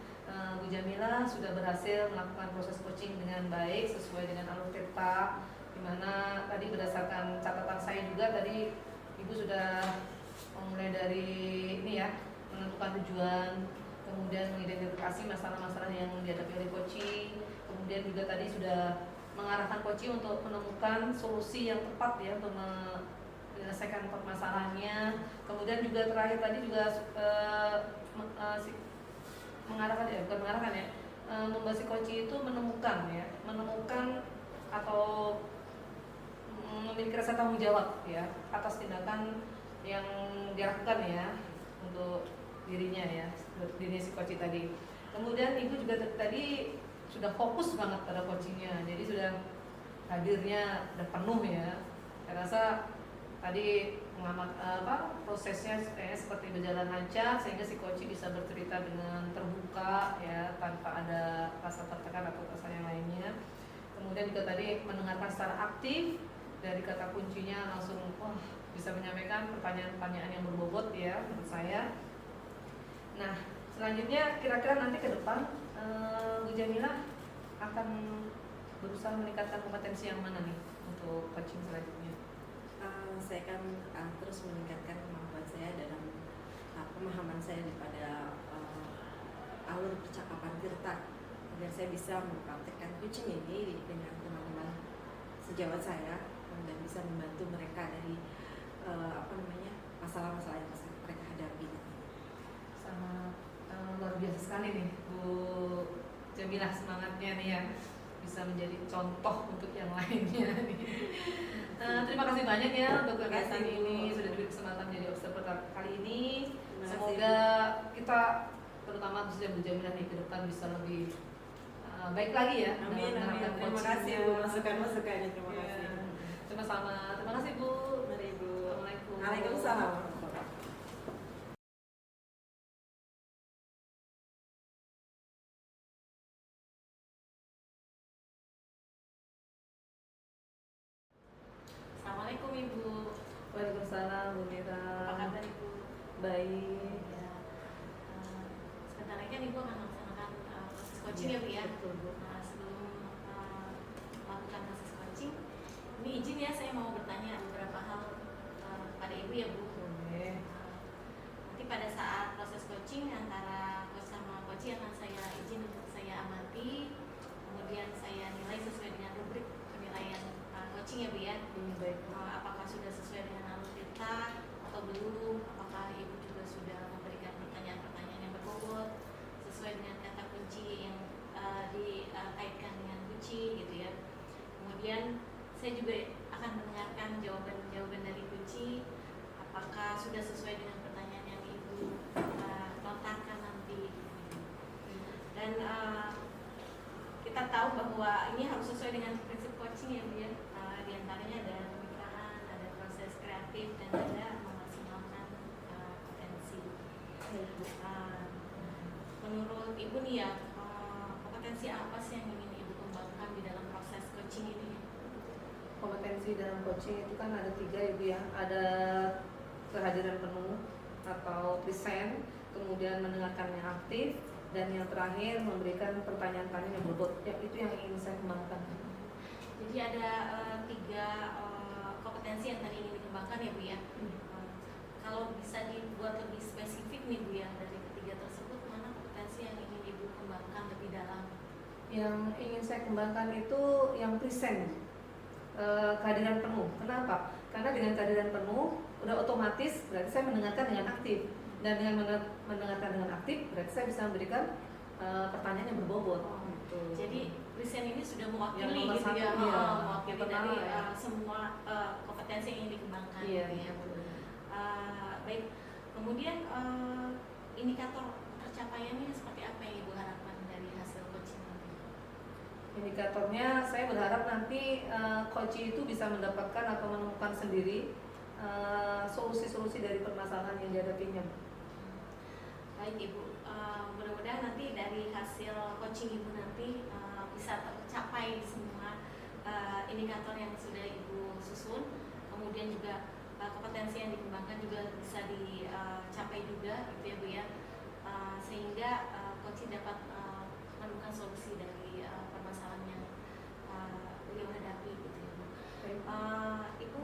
Bu Jamila sudah berhasil melakukan proses coaching dengan baik sesuai dengan alur Tirta, dimana tadi berdasarkan catatan saya juga tadi Ibu sudah mulai dari ini ya, menentukan tujuan, kemudian mengidentifikasi masalah-masalah yang dihadapi oleh coaching, kemudian juga tadi sudah mengarahkan coaching untuk menemukan solusi yang tepat ya untuk menyelesaikan permasalahannya. Kemudian juga terakhir tadi juga mengarahkan ya, bukan mengarahkan ya, membantu si coaching itu menemukan atau memiliki rasa tanggung jawab ya atas tindakan yang dilakukan ya untuk dirinya ya, dirinya si coaching tadi. Kemudian Ibu juga tadi sudah fokus banget pada coachingnya, jadi sudah hadirnya udah penuh ya. Saya rasa tadi prosesnya seperti berjalan lancar sehingga si coaching bisa bercerita dengan terbuka ya, tanpa ada rasa tertekan atau rasa yang lainnya. Kemudian juga tadi mendengarkan secara aktif, dari kata kuncinya langsung bisa menyampaikan pertanyaan-pertanyaan yang berbobot ya menurut saya. Nah, selanjutnya kira-kira nanti ke depan Bu Jamila akan berusaha meningkatkan kompetensi yang mana nih untuk coaching selanjutnya? Saya akan terus meningkatkan kemampuan saya dalam pemahaman saya daripada alur percakapan Tirta, agar saya bisa mempraktekkan coaching ini dengan teman-teman sejawat saya dan bisa membantu mereka dari masalah-masalah yang mereka hadapi. Sama luar biasa sekali nih Bu Jamila, semangatnya nih ya, bisa menjadi contoh untuk yang lainnya nih. Terima kasih banyak ya untuk kegiatan ini, sudah diberi kesempatan menjadi observer kali ini. Semoga kita, terutama khususnya Bu Jamila nih, ke depan bisa lebih baik lagi ya. Amin, amin. Terima kasih Bu, masukan-masukannya. Terima kasih. Sama-sama. Terima kasih Bu. Mari Bu. Assalamualaikum. Waalaikumsalam. Assalamualaikum Ibu. Waalaikumsalam Bu Mira. Apa kabar Ibu? Baik. Ya, sebentar lagi kan Ibu akan melaksanakan proses coaching ya Bu ya. Betul Bu. Nah, sebelum melakukan proses coaching, ini izin ya saya mau bertanya beberapa hal pada Ibu ya Bu. Boleh. Nanti pada saat proses coaching antara coach sama coaching akan saya izin untuk saya amati, kemudian saya nilai sesuai dengan rubrik penilaian coaching ya Bu ya. Baik. Apakah sudah sesuai dengan alur Tirta atau belum? Apakah Ibu juga sudah memberikan pertanyaan-pertanyaan yang berbobot sesuai dengan kata kunci yang dikaitkan dengan kunci gitu ya. Kemudian saya juga akan mendengarkan jawaban-jawaban dari kunci, apakah sudah sesuai dengan pertanyaan yang Ibu lontarkan nanti. Dan kita tahu bahwa ini harus sesuai dengan prinsip coaching ya Bu ya. Di antaranya ada pemikiran, ada proses kreatif, dan ada memaksimalkan potensi. Menurut Ibu nih ya, kompetensi apa sih yang ingin Ibu kembangkan di dalam proses coaching ini? Kompetensi dalam coaching itu kan ada 3 Ibu ya. Ada kehadiran penuh atau present, kemudian mendengarkan yang aktif, dan yang terakhir memberikan pertanyaan-pertanyaan yang berbobot. Ya, itu yang ingin saya kembangkan. Jadi ada 3 kompetensi yang tadi ingin dikembangkan kembangkan ya Bu ya. Kalau bisa dibuat lebih spesifik nih Bu ya, dari ketiga tersebut mana kompetensi yang ingin Ibu kembangkan lebih dalam? Yang ingin saya kembangkan itu yang present, kehadiran penuh. Kenapa? Karena dengan kehadiran penuh udah otomatis berarti saya mendengarkan dengan aktif, dan dengan mendengarkan dengan aktif berarti saya bisa memberikan pertanyaan yang berbobot. Gitu. Jadi present ini sudah Yang mewakili nomor gitu satu, ya, iya. mewakili Yang pertama, dari ya. semua kompetensi yang ingin dikembangkan. Iya, gitu ya. betul. Baik, kemudian indikator tercapaiannya seperti apa yang Ibu harapkan dari hasil coaching nanti? Indikatornya saya berharap nanti coach itu bisa mendapatkan atau menemukan sendiri solusi-solusi dari permasalahan yang dihadapinya. Baik Ibu, mudah-mudahan nanti dari hasil coaching Ibu nanti bisa tercapai semua indikator yang sudah Ibu susun, kemudian juga kompetensi yang dikembangkan juga bisa dicapai juga, gitu ya Bu ya, sehingga coaching dapat menemukan solusi dari permasalahan yang beliau hadapi, gitu ya Bu. Ibu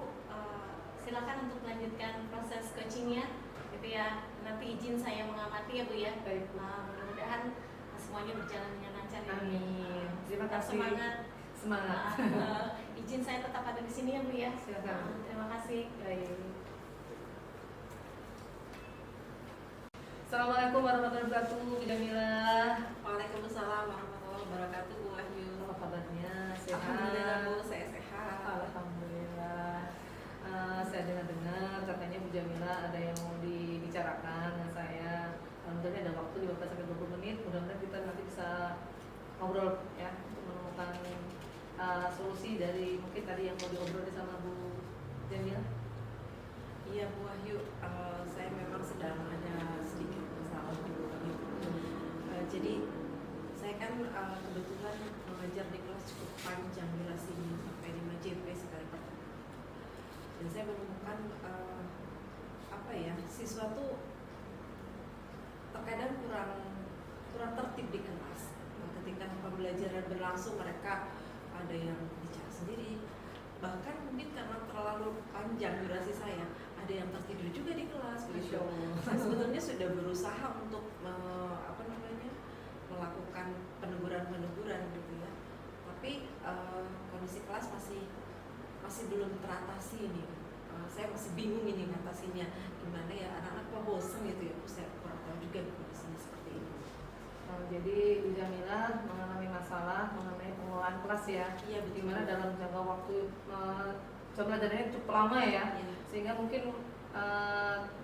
silakan untuk melanjutkan proses coachingnya, gitu ya. Nanti izin saya mengamati ya Bu ya. Baik, Bu. Mudah-mudahan semuanya berjalan dengan lancar ya. Amin. Terima Tetap kasih. Semangat. Izin saya tetap ada di sini ya Bu ya. Silakan. Terima kasih. Baik. Assalamualaikum warahmatullahi wabarakatuh, Bu Jamila. Waalaikumsalam warahmatullahi wabarakatuh, Bu Wahyu. Apa kabarnya? Sehat? Alhamdulillah Bu, saya sehat. Alhamdulillah. Saya dengar katanya Bu Jamila ada yang mau dibicarakan dengan saya. Alhamdulillah ada waktu 15 sampai 20 menit. Mudah-mudahan kita nanti bisa ngobrol ya untuk menemukan solusi dari mungkin tadi yang mau diobrolin sama Bu Jamila. Iya Bu Wahyu, saya memang sedang ada sedikit masalah Bu Wahyu. Jadi saya kan kebetulan mengajar di kelas cukup panjang durasinya sampai 5 JP sekali pertemuan. Dan saya menemukan siswa tuh terkadang kurang tertib di kelas. Ketika pembelajaran berlangsung mereka ada yang bicara sendiri, bahkan mungkin karena terlalu panjang durasi saya ada yang tertidur juga di kelas begitu. Saya sebetulnya sudah berusaha untuk melakukan peneguran gitu ya, tapi kondisi kelas masih belum teratasi ini. Saya masih bingung ini ngatasinya gimana ya, anak-anak kok bosan gitu ya, saya kurang tahu juga kondisinya seperti ini. Jadi Bu Jamila mengalami masalah mengenai pengelolaan kelas ya. Iya betul. Dimana dalam jangka waktu jam pelajarannya cukup lama ya, Iya. sehingga mungkin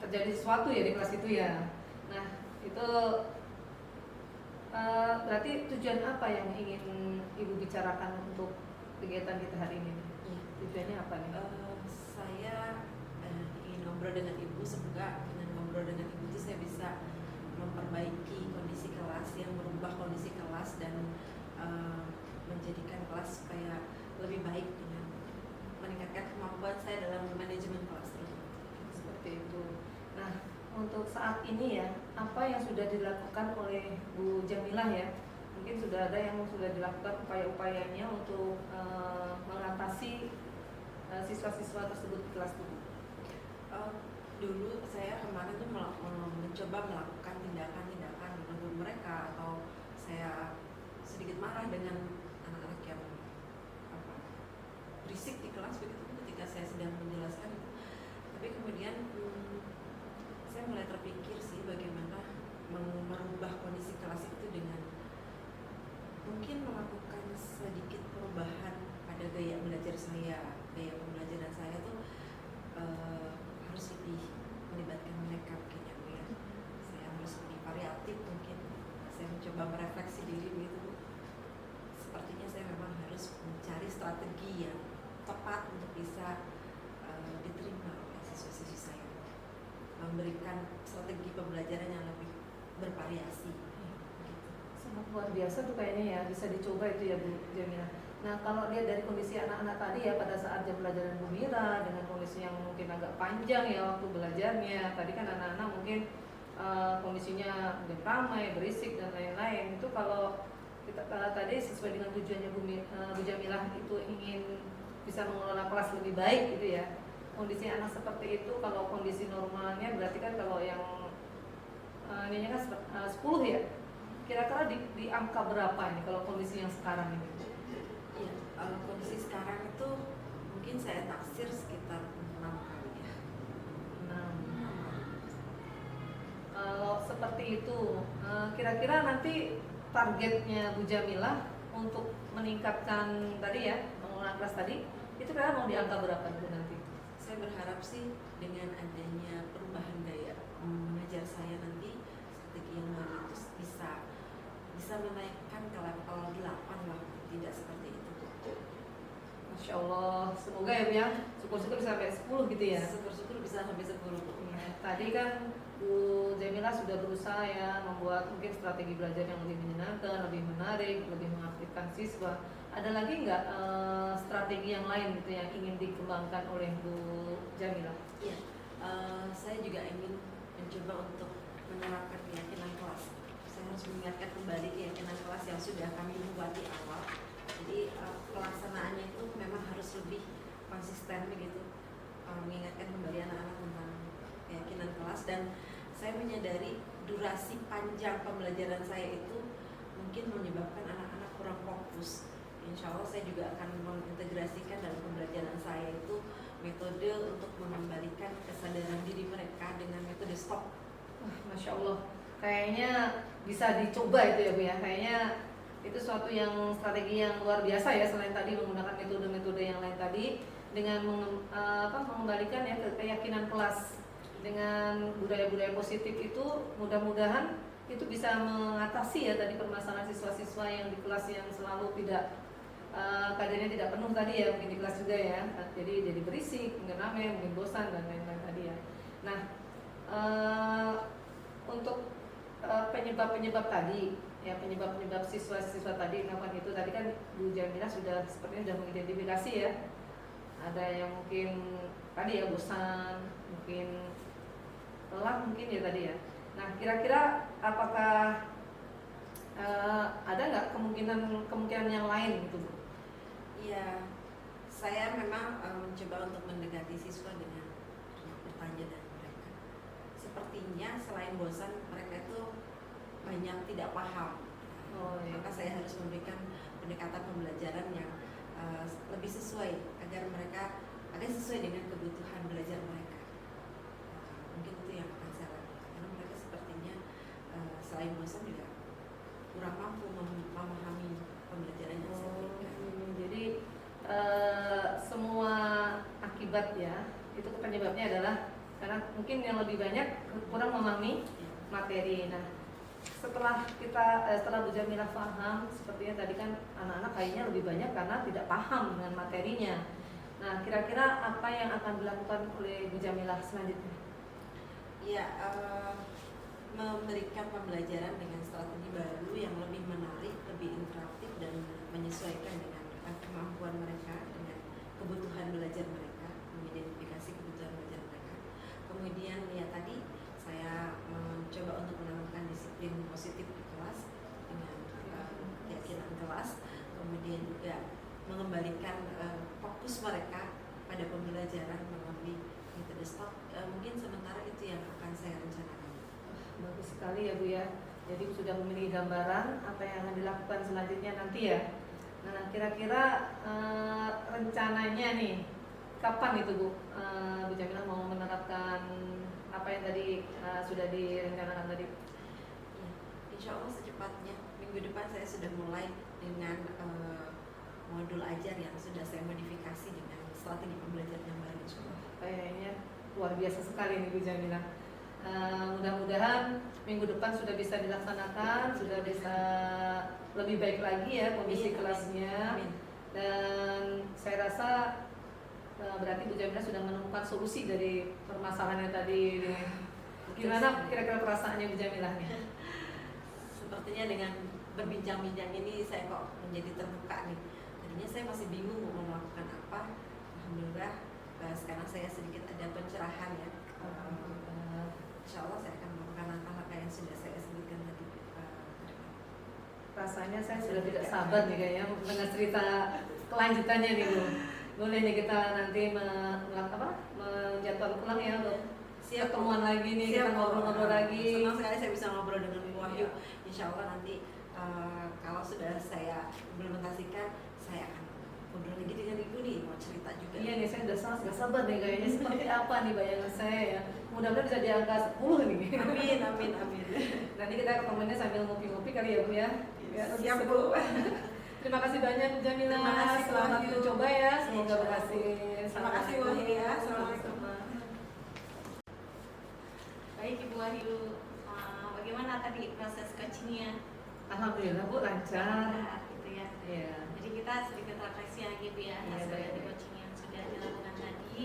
terjadi sesuatu ya di kelas itu ya. Nah itu berarti tujuan apa yang ingin Ibu bicarakan untuk kegiatan kita hari ini? Iya. Tujuannya apa nih? Saya ingin ngobrol dengan Ibu, semoga dengan ngobrol dengan Ibu itu saya bisa memperbaiki kondisi kelas, yang merubah kondisi kelas dan menjadikan kelas supaya lebih baik dengan meningkatkan kemampuan saya dalam manajemen kelas. Seperti itu. Nah, untuk saat ini ya, apa yang sudah dilakukan oleh Bu Jamilah ya? Mungkin sudah ada yang sudah dilakukan upaya-upayanya untuk mengatasi siswa-siswa tersebut di kelas itu. Dulu saya kemarin tuh mencoba melakukan tindakan-tindakan menegur mereka, atau saya sedikit marah dengan anak-anak yang berisik di kelas begitu ketika saya sedang menjelaskan itu. Tapi kemudian saya mulai terpikir sih bagaimana merubah kondisi kelas itu dengan mungkin melakukan sedikit perubahan pada gaya belajar saya. Gaya pembelajaran saya tuh harus lebih melibatkan mereka mungkin ya. Saya harus lebih variatif mungkin. Saya mencoba merefleksi diri begitu. Sepertinya saya memang harus mencari strategi yang tepat untuk bisa diterima oleh siswa-siswi saya. Memberikan strategi pembelajaran yang lebih bervariasi. Sangat luar biasa tuh kayaknya ya, bisa dicoba itu ya Bu Jamila. Nah kalau lihat dari kondisi anak-anak tadi ya pada saat jam pelajaran Bu Mira dengan kondisi yang mungkin agak panjang ya waktu belajarnya, tadi kan anak-anak mungkin kondisinya udah ramai, berisik dan lain-lain. Itu kalau kita tadi sesuai dengan tujuannya Bu Jamilah itu ingin bisa mengelola kelas lebih baik gitu ya. kondisi anak seperti itu, kalau kondisi normalnya berarti kan kalau yang ini kan 10 ya. Kira-kira di angka berapa ini kalau kondisi yang sekarang ini? Iya, kondisi sekarang itu mungkin saya taksir sekitar 6 kali ya. Nah, kalau seperti itu, kira-kira nanti targetnya Bu Jamilah untuk meningkatkan tadi ya, pengurangan kelas tadi, itu kira-kira mau di angka berapa Bu nanti? Saya berharap sih dengan adanya perubahan gaya mengajar saya nanti, strategi yang baru itu bisa menaikkan ke level 8 lah, tidak seperti itu. Masya Allah, semoga ya Bu ya, syukur-syukur bisa sampai 10 gitu ya. Syukur-syukur bisa sampai 10. Ya, tadi kan Bu Jamilah sudah berusaha ya membuat mungkin strategi belajar yang lebih menyenangkan, lebih menarik, lebih mengaktifkan siswa. Ada lagi nggak strategi yang lain gitu yang ingin dikembangkan oleh Bu Jamilah? Iya, saya juga ingin mencoba untuk menerapkan keyakinan kelas. Saya harus mengingatkan kembali keyakinan kelas yang sudah kami buat di awal. Jadi pelaksanaannya itu memang harus lebih konsisten begitu, mengingatkan kembali anak-anak tentang keyakinan kelas. Dan saya menyadari durasi panjang pembelajaran saya itu mungkin menyebabkan anak-anak kurang fokus. Insya Allah saya juga akan mengintegrasikan dalam pembelajaran saya itu metode untuk mengembalikan kesadaran diri mereka dengan metode stop. Masya Allah, kayaknya bisa dicoba itu ya Bu ya. Kayaknya itu suatu yang strategi yang luar biasa ya, selain tadi menggunakan metode-metode yang lain tadi, dengan mengembalikan ya ke keyakinan kelas dengan budaya-budaya positif itu, mudah-mudahan itu bisa mengatasi ya tadi permasalahan siswa-siswa yang di kelas yang selalu tidak kadernya tidak penuh tadi ya, mungkin di kelas juga ya, jadi berisik, mungkin rame, mungkin bosan dan lain-lain tadi ya. Nah, untuk penyebab-penyebab tadi ya, penyebab-penyebab siswa-siswa tadi melakukan itu tadi kan Bu Jamilah sudah sepertinya sudah mengidentifikasi ya. Ada yang mungkin tadi ya bosan, mungkin lelah mungkin ya tadi ya. Nah, kira-kira apakah ada nggak kemungkinan yang lain gitu Bu? Iya, saya memang mencoba untuk mendekati siswa dengan bertanya dari mereka. Sepertinya selain bosan, mereka itu banyak tidak paham. Iya. Maka saya harus memberikan pendekatan pembelajaran yang lebih sesuai agar sesuai dengan kebutuhan belajar mereka. Mungkin itu yang akan saya lakukan, karena mereka sepertinya selain bosan juga kurang mampu memahami pembelajaran yang saya berikan. Jadi semua akibat ya, itu penyebabnya adalah karena mungkin yang lebih banyak kurang memahami materi. Nah, setelah Bu Jamilah paham, sepertinya tadi kan anak-anak kayaknya lebih banyak karena tidak paham dengan materinya. Nah, kira-kira apa yang akan dilakukan oleh Bu Jamilah selanjutnya? Ya, memberikan pembelajaran dengan strategi baru yang lebih menarik, lebih interaktif dan menyesuaikan dengan kemampuan mereka, dengan kebutuhan belajar mereka, mengidentifikasi kebutuhan belajar mereka. Kemudian ya tadi saya mencoba untuk menanamkan disiplin positif di kelas dengan keyakinan kelas, kemudian juga mengembalikan fokus mereka pada pembelajaran melalui metode stop. Mungkin sementara itu yang akan saya rencanakan. Bagus sekali ya Bu ya. Jadi sudah memiliki gambaran apa yang akan dilakukan selanjutnya nanti ya. Nah, kira-kira rencananya nih kapan itu Bu Jamilah mau menerapkan apa yang tadi sudah direncanakan tadi? Ya, insya Allah secepatnya. Minggu depan saya sudah mulai dengan modul ajar yang sudah saya modifikasi dengan strategi pembelajaran yang baru. Insya Allah. Kayaknya luar biasa sekali nih Bu Jamilah. Mudah-mudahan minggu depan sudah bisa dilaksanakan, sudah bisa lebih baik lagi ya kondisi kelasnya. Amin. Dan saya rasa berarti Bu Jamilah sudah menemukan solusi dari permasalahannya tadi. Gimana kira-kira perasaannya Bu Jamilah nih? Sepertinya dengan berbincang-bincang ini saya kok menjadi terbuka nih. Tadinya saya masih bingung mau melakukan apa. Alhamdulillah sekarang saya sedikit ada pencerahan ya. Insya Allah saya akan melakukan langkah-langkah yang sudah saya sebutkan tadi. Rasanya saya sudah tidak sabar nih kayaknya mendengar cerita kelanjutannya nih Bu. Boleh nih kita nanti baru pulang ya untuk Siap, ketemuan lagi nih, kita ngobrol-ngobrol lagi. Senang sekali saya bisa ngobrol dengan Ibu Wahyu. Iya. Insya Allah nanti kalau sudah saya implementasikan, saya akan ngobrol lagi dengan Ibu nih, mau cerita juga. Iya nih, saya udah sangat gak sabar nih kayaknya seperti apa nih bayangan saya ya. Mudah-mudahan bisa di angka 10 nih. Amin, amin, amin. Nanti kita ketemuannya sambil ngopi-ngopi kali ya Bu ya. Ya, Siap, lebih Bu. seru. Terima kasih banyak Bu Jamila. Terima kasih, Bu Selamat Wahyu. mencoba ya. Semoga Insya Allah. berhasil. Terima kasih, Bu Wahyu ya. Assalamualaikum. Baik Ibu Wahyu, bagaimana tadi proses coachingnya? Alhamdulillah Bu lancar. Gitu ya. Iya. Jadi kita sedikit refleksi lagi Bu ya Iya, hasil baik. dari coaching yang sudah dilakukan tadi.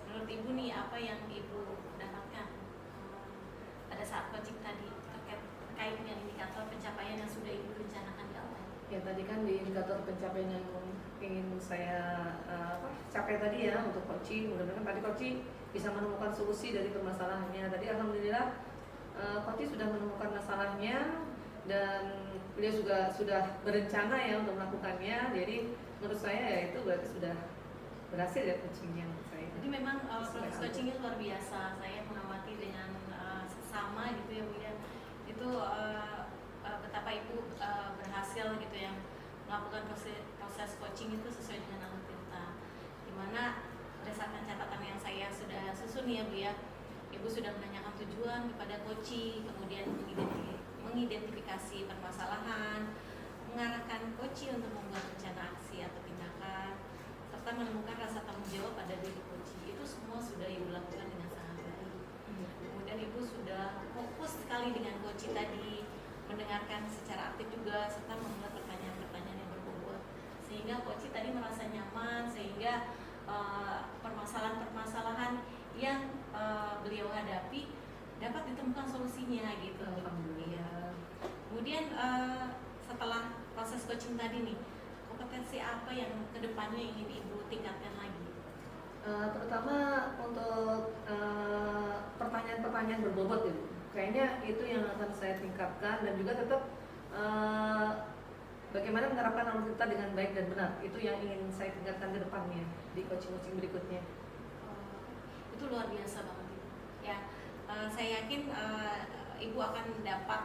Menurut Ibu nih apa yang Ibu dapatkan pada saat coaching tadi terkait dengan indikator pencapaian yang sudah Ibu rencanakan di awal? Ya tadi kan di indikator pencapaian yang ingin saya capai tadi ya untuk coaching, mudah-mudahan tadi coaching bisa menemukan solusi dari permasalahannya. Tadi alhamdulillah coaching sudah menemukan masalahnya dan beliau juga sudah berencana ya untuk melakukannya. Jadi menurut saya ya itu berarti sudah berhasil ya coachingnya menurut saya. Jadi memang proses Sesuai coachingnya luar biasa. Saya mengamati dengan sesama gitu ya Bu ya. Itu betapa Ibu berhasil gitu ya melakukan proses coaching itu sesuai dengan alur perintah. Dimana berdasarkan catatan yang saya sudah susun ya Bu ya, Ibu sudah menanyakan tujuan kepada coaching, kemudian mengidentifikasi permasalahan, mengarahkan coaching untuk membuat rencana aksi atau tindakan, serta menemukan rasa tanggung jawab pada diri coaching. Itu semua sudah Ibu lakukan dengan sangat baik. Kemudian Ibu sudah fokus sekali dengan coaching tadi, mendengarkan secara aktif juga, serta membuat pertanyaan-pertanyaan yang berbobot, sehingga coaching tadi merasa nyaman, sehingga permasalahan-permasalahan yang beliau hadapi dapat ditemukan solusinya gitu. Alhamdulillah. Kemudian setelah proses coaching tadi nih, kompetensi apa yang kedepannya ingin Ibu tingkatkan lagi? Terutama untuk pertanyaan-pertanyaan berbobot ya Bu. Kayaknya itu yang akan saya tingkatkan dan juga tetap bagaimana menerapkan alur kita dengan baik dan benar. Itu yang ingin saya tingkatkan ke depannya di coaching-coaching berikutnya. Itu luar biasa banget Ibu. Ya, saya yakin Ibu akan dapat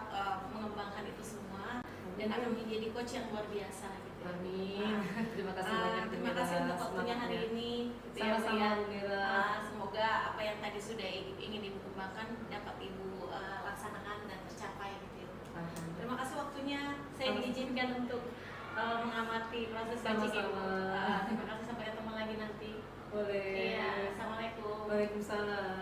mengembangkan itu semua dan akan menjadi coach yang luar biasa gitu. Amin. Terima kasih banyak. Terima kasih untuk waktunya hari ini. Gitu ya, Bu, Sama-sama ya. Bu Mira. Semoga apa yang tadi sudah ingin Ibu kembangkan dapat Ibu laksanakan dan tercapai gitu. Alhamdulillah. Terima kasih waktunya. Saya Sama-sama. diizinkan untuk mengamati proses coaching Ibu. Sama-sama. Terima kasih, sampai ketemu lagi nanti. Boleh. Iya, assalamualaikum. Waalaikumsalam.